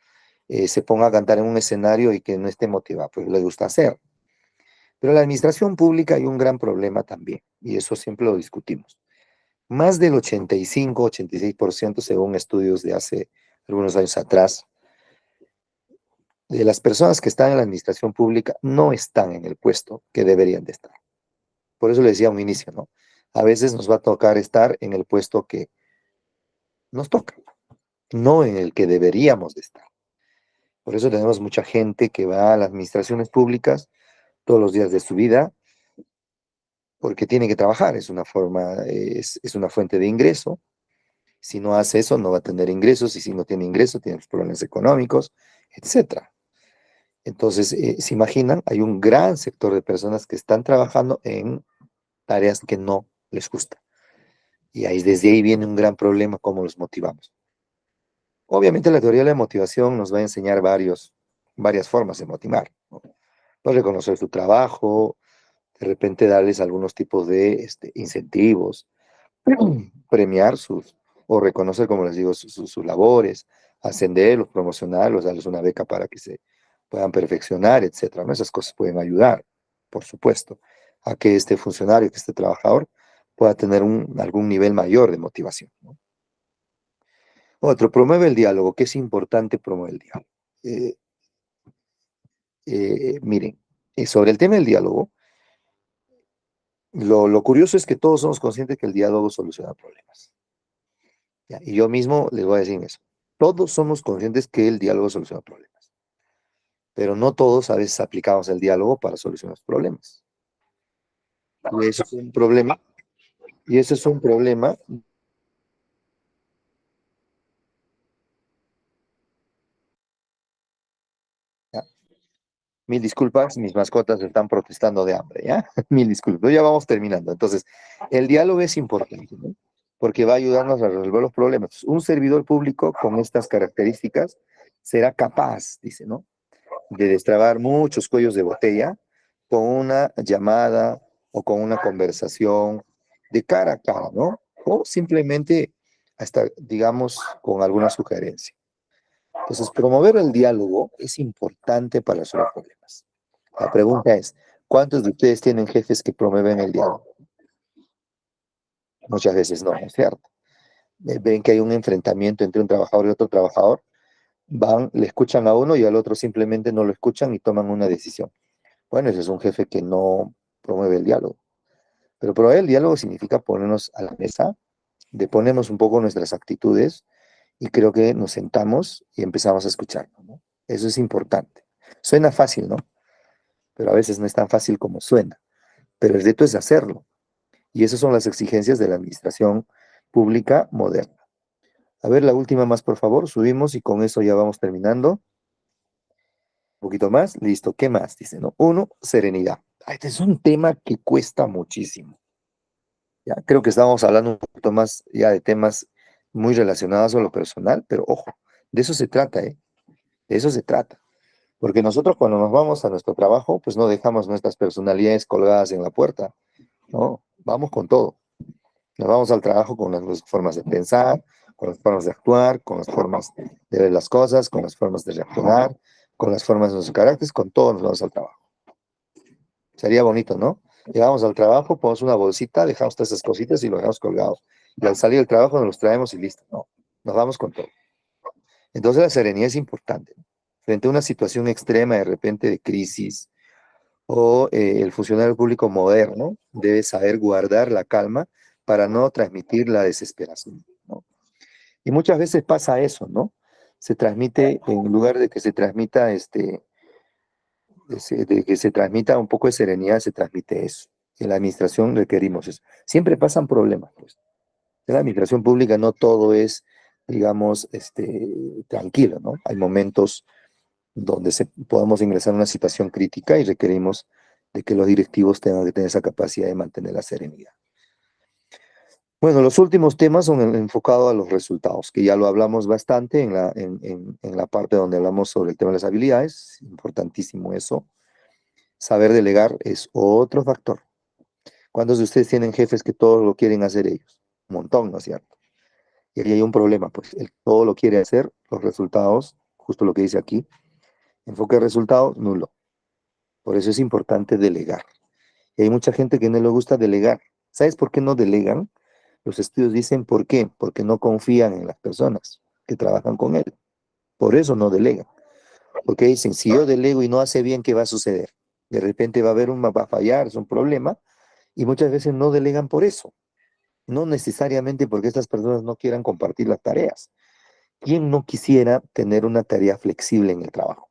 se ponga a cantar en un escenario y que no esté motivado? Pues le gusta hacer. Pero en la administración pública hay un gran problema también, y eso siempre lo discutimos. Más del 85-86%, según estudios de hace algunos años atrás, de las personas que están en la administración pública no están en el puesto que deberían de estar. Por eso le decía a un inicio, ¿no? A veces nos va a tocar estar en el puesto que nos toca, no en el que deberíamos de estar. Por eso tenemos mucha gente que va a las administraciones públicas todos los días de su vida porque tiene que trabajar, es una forma, es una fuente de ingreso. Si no hace eso, no va a tener ingresos, y si no tiene ingresos, tiene problemas económicos, etcétera. Entonces, se imaginan, hay un gran sector de personas que están trabajando en tareas que no les gusta. Y ahí, desde ahí viene un gran problema, cómo los motivamos. Obviamente la teoría de la motivación nos va a enseñar varias formas de motivar, ¿no? Pues reconocer su trabajo, de repente darles algunos tipos de incentivos, premiar o reconocer, como les digo, sus labores, ascenderlos, promocionarlos, darles una beca para que se puedan perfeccionar, etcétera, ¿no? Esas cosas pueden ayudar, por supuesto, a que este funcionario, que este trabajador pueda tener algún nivel mayor de motivación, ¿no? Otro, promueve el diálogo, que es importante promover el diálogo. Eh, Miren, sobre el tema del diálogo, lo curioso es que todos somos conscientes que el diálogo soluciona problemas. ¿Ya? Y yo mismo les voy a decir eso. Todos somos conscientes que el diálogo soluciona problemas, pero no todos a veces aplicamos el diálogo para solucionar los problemas. Y eso es un problema, y ese es un problema. ¿Ya? Mil disculpas, mis mascotas están protestando de hambre, ¿ya? Mil disculpas, ya vamos terminando. Entonces, el diálogo es importante, ¿no? Porque va a ayudarnos a resolver los problemas. Un servidor público con estas características será capaz, dice, ¿no?, de destrabar muchos cuellos de botella con una llamada o con una conversación de cara a cara, ¿no? O simplemente hasta, digamos, con alguna sugerencia. Entonces, promover el diálogo es importante para resolver problemas. La pregunta es, ¿cuántos de ustedes tienen jefes que promueven el diálogo? Muchas veces no, ¿no es cierto? Ven que hay un enfrentamiento entre un trabajador y otro trabajador, van, le escuchan a uno y al otro simplemente no lo escuchan y toman una decisión. Bueno, ese es un jefe que no promueve el diálogo. Pero promover el diálogo significa ponernos a la mesa, deponemos un poco nuestras actitudes y creo que nos sentamos y empezamos a escucharnos, ¿no? Eso es importante. Suena fácil, ¿no? Pero a veces no es tan fácil como suena. Pero el reto es hacerlo. Y esas son las exigencias de la administración pública moderna. A ver, la última más, por favor. Subimos y con eso ya vamos terminando. Un poquito más. Listo. ¿Qué más? Dice, ¿no? Uno, serenidad. Este es un tema que cuesta muchísimo. Ya, creo que estábamos hablando un poquito más ya de temas muy relacionados a lo personal, pero ojo, de eso se trata, ¿eh? De eso se trata. Porque nosotros cuando nos vamos a nuestro trabajo, pues no dejamos nuestras personalidades colgadas en la puerta, ¿no? Vamos con todo. Nos vamos al trabajo con las formas de pensar, con las formas de actuar, con las formas de ver las cosas, con las formas de reaccionar, con las formas de nuestros caracteres, con todo nos vamos al trabajo. Sería bonito, ¿no? Llegamos al trabajo, ponemos una bolsita, dejamos todas esas cositas y lo dejamos colgados. Y al salir del trabajo nos los traemos y listo. No, nos vamos con todo. Entonces la serenidad es importante, ¿no? Frente a una situación extrema de repente de crisis o el funcionario público moderno debe saber guardar la calma para no transmitir la desesperación, ¿no? Y muchas veces pasa eso, ¿no? Se transmite, en lugar de que se transmita de que se transmita un poco de serenidad, se transmite eso. En la administración requerimos eso. Siempre pasan problemas, pues. En la administración pública no todo es, digamos, tranquilo, ¿no? Hay momentos donde podemos ingresar a una situación crítica y requerimos de que los directivos tengan que tener esa capacidad de mantener la serenidad. Bueno, los últimos temas son enfocados a los resultados, que ya lo hablamos bastante en la parte donde hablamos sobre el tema de las habilidades. Importantísimo eso. Saber delegar es otro factor. ¿Cuántos de ustedes tienen jefes que todo lo quieren hacer ellos? Un montón, ¿no es cierto? Y ahí hay un problema, pues el todo lo quiere hacer, los resultados, justo lo que dice aquí, enfoque de resultados, nulo. Por eso es importante delegar. Y hay mucha gente que no le gusta delegar. ¿Sabes por qué no delegan? Los estudios dicen por qué, porque no confían en las personas que trabajan con él. Por eso no delegan. Porque dicen, si yo delego y no hace bien, ¿qué va a suceder? De repente va a fallar, es un problema, y muchas veces no delegan por eso. No necesariamente porque estas personas no quieran compartir las tareas. ¿Quién no quisiera tener una tarea flexible en el trabajo?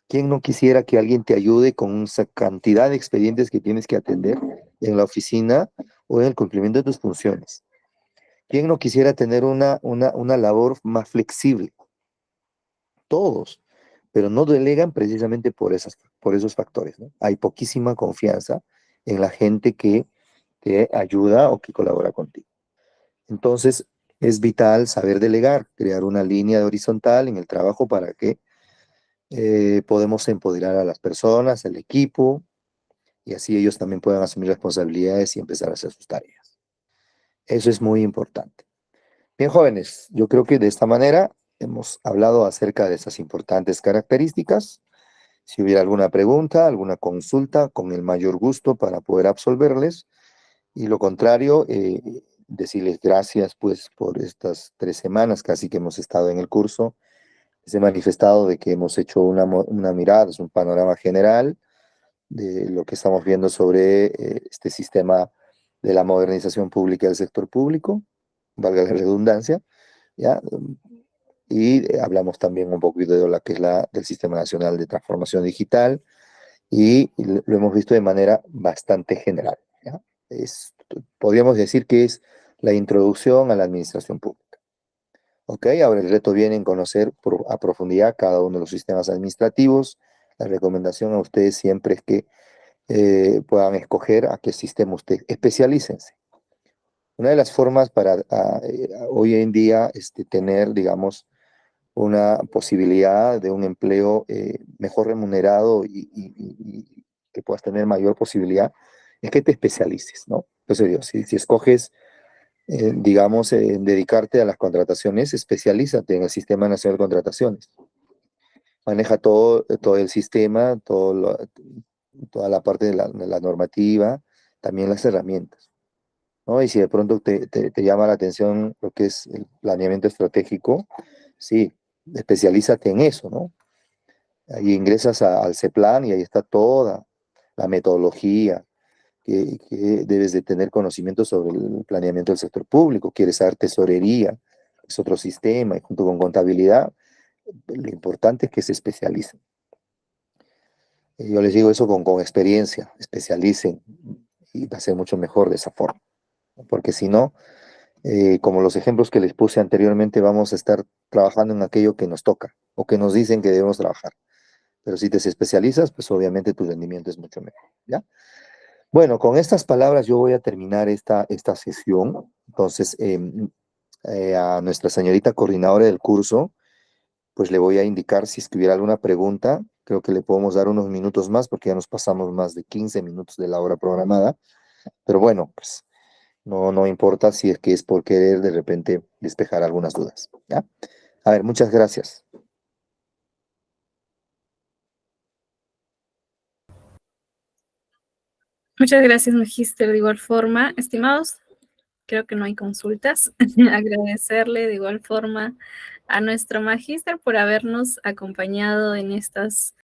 ¿Quién no quisiera que alguien te ayude con esa cantidad de expedientes que tienes que atender en la oficina o en el cumplimiento de tus funciones? ¿Quién no quisiera tener una labor más flexible? Todos, pero no delegan precisamente por esos factores, ¿no? Hay poquísima confianza en la gente que te ayuda o que colabora contigo. Entonces, es vital saber delegar, crear una línea horizontal en el trabajo para que podemos empoderar a las personas, al equipo, y así ellos también puedan asumir responsabilidades y empezar a hacer sus tareas. Eso es muy importante. Bien, jóvenes, yo creo que de esta manera hemos hablado acerca de esas importantes características. Si hubiera alguna pregunta, alguna consulta, con el mayor gusto para poder absolverles. Y lo contrario, decirles gracias pues por estas 3 semanas casi que hemos estado en el curso. Les he manifestado de que hemos hecho una mirada, es un panorama general de lo que estamos viendo sobre este sistema de la modernización pública del sector público, valga la redundancia, ¿ya? Y hablamos también un poquito de lo que es del Sistema Nacional de Transformación Digital y lo hemos visto de manera bastante general, ¿ya? Podríamos decir que es la introducción a la administración pública. Ok, ahora el reto viene en conocer a profundidad cada uno de los sistemas administrativos. La recomendación a ustedes siempre es que puedan escoger a qué sistema ustedes especialícense. Una de las formas para hoy en día tener, digamos, una posibilidad de un empleo mejor remunerado y que puedas tener mayor posibilidad es que te especialices, ¿no? Entonces, digo, si escoges, digamos, dedicarte a las contrataciones, especialízate en el Sistema Nacional de Contrataciones. Maneja todo el sistema, toda la parte de la normativa, también las herramientas, ¿no? Y si de pronto te llama la atención lo que es el planeamiento estratégico, sí, especialízate en eso, ¿no? Ahí ingresas al CEPLAN y ahí está toda la metodología que debes de tener conocimiento sobre el planeamiento del sector público. Quieres saber tesorería, es otro sistema, y junto con contabilidad, lo importante es que se especialicen. Yo les digo eso con experiencia, especialicen y va a ser mucho mejor de esa forma, porque si no, como los ejemplos que les puse anteriormente, vamos a estar trabajando en aquello que nos toca o que nos dicen que debemos trabajar. Pero si te especializas, pues obviamente tu rendimiento es mucho mejor, ¿ya? Bueno, con estas palabras yo voy a terminar esta sesión. Entonces, a nuestra señorita coordinadora del curso, pues le voy a indicar si es que hubiera alguna pregunta. Creo que le podemos dar unos minutos más porque ya nos pasamos más de 15 minutos de la hora programada. Pero bueno, pues no importa si es que es por querer de repente despejar algunas dudas, ¿ya? A ver, muchas gracias. Muchas gracias, Magíster. De igual forma, estimados, creo que no hay consultas. Agradecerle de igual forma a nuestro magíster por habernos acompañado en estas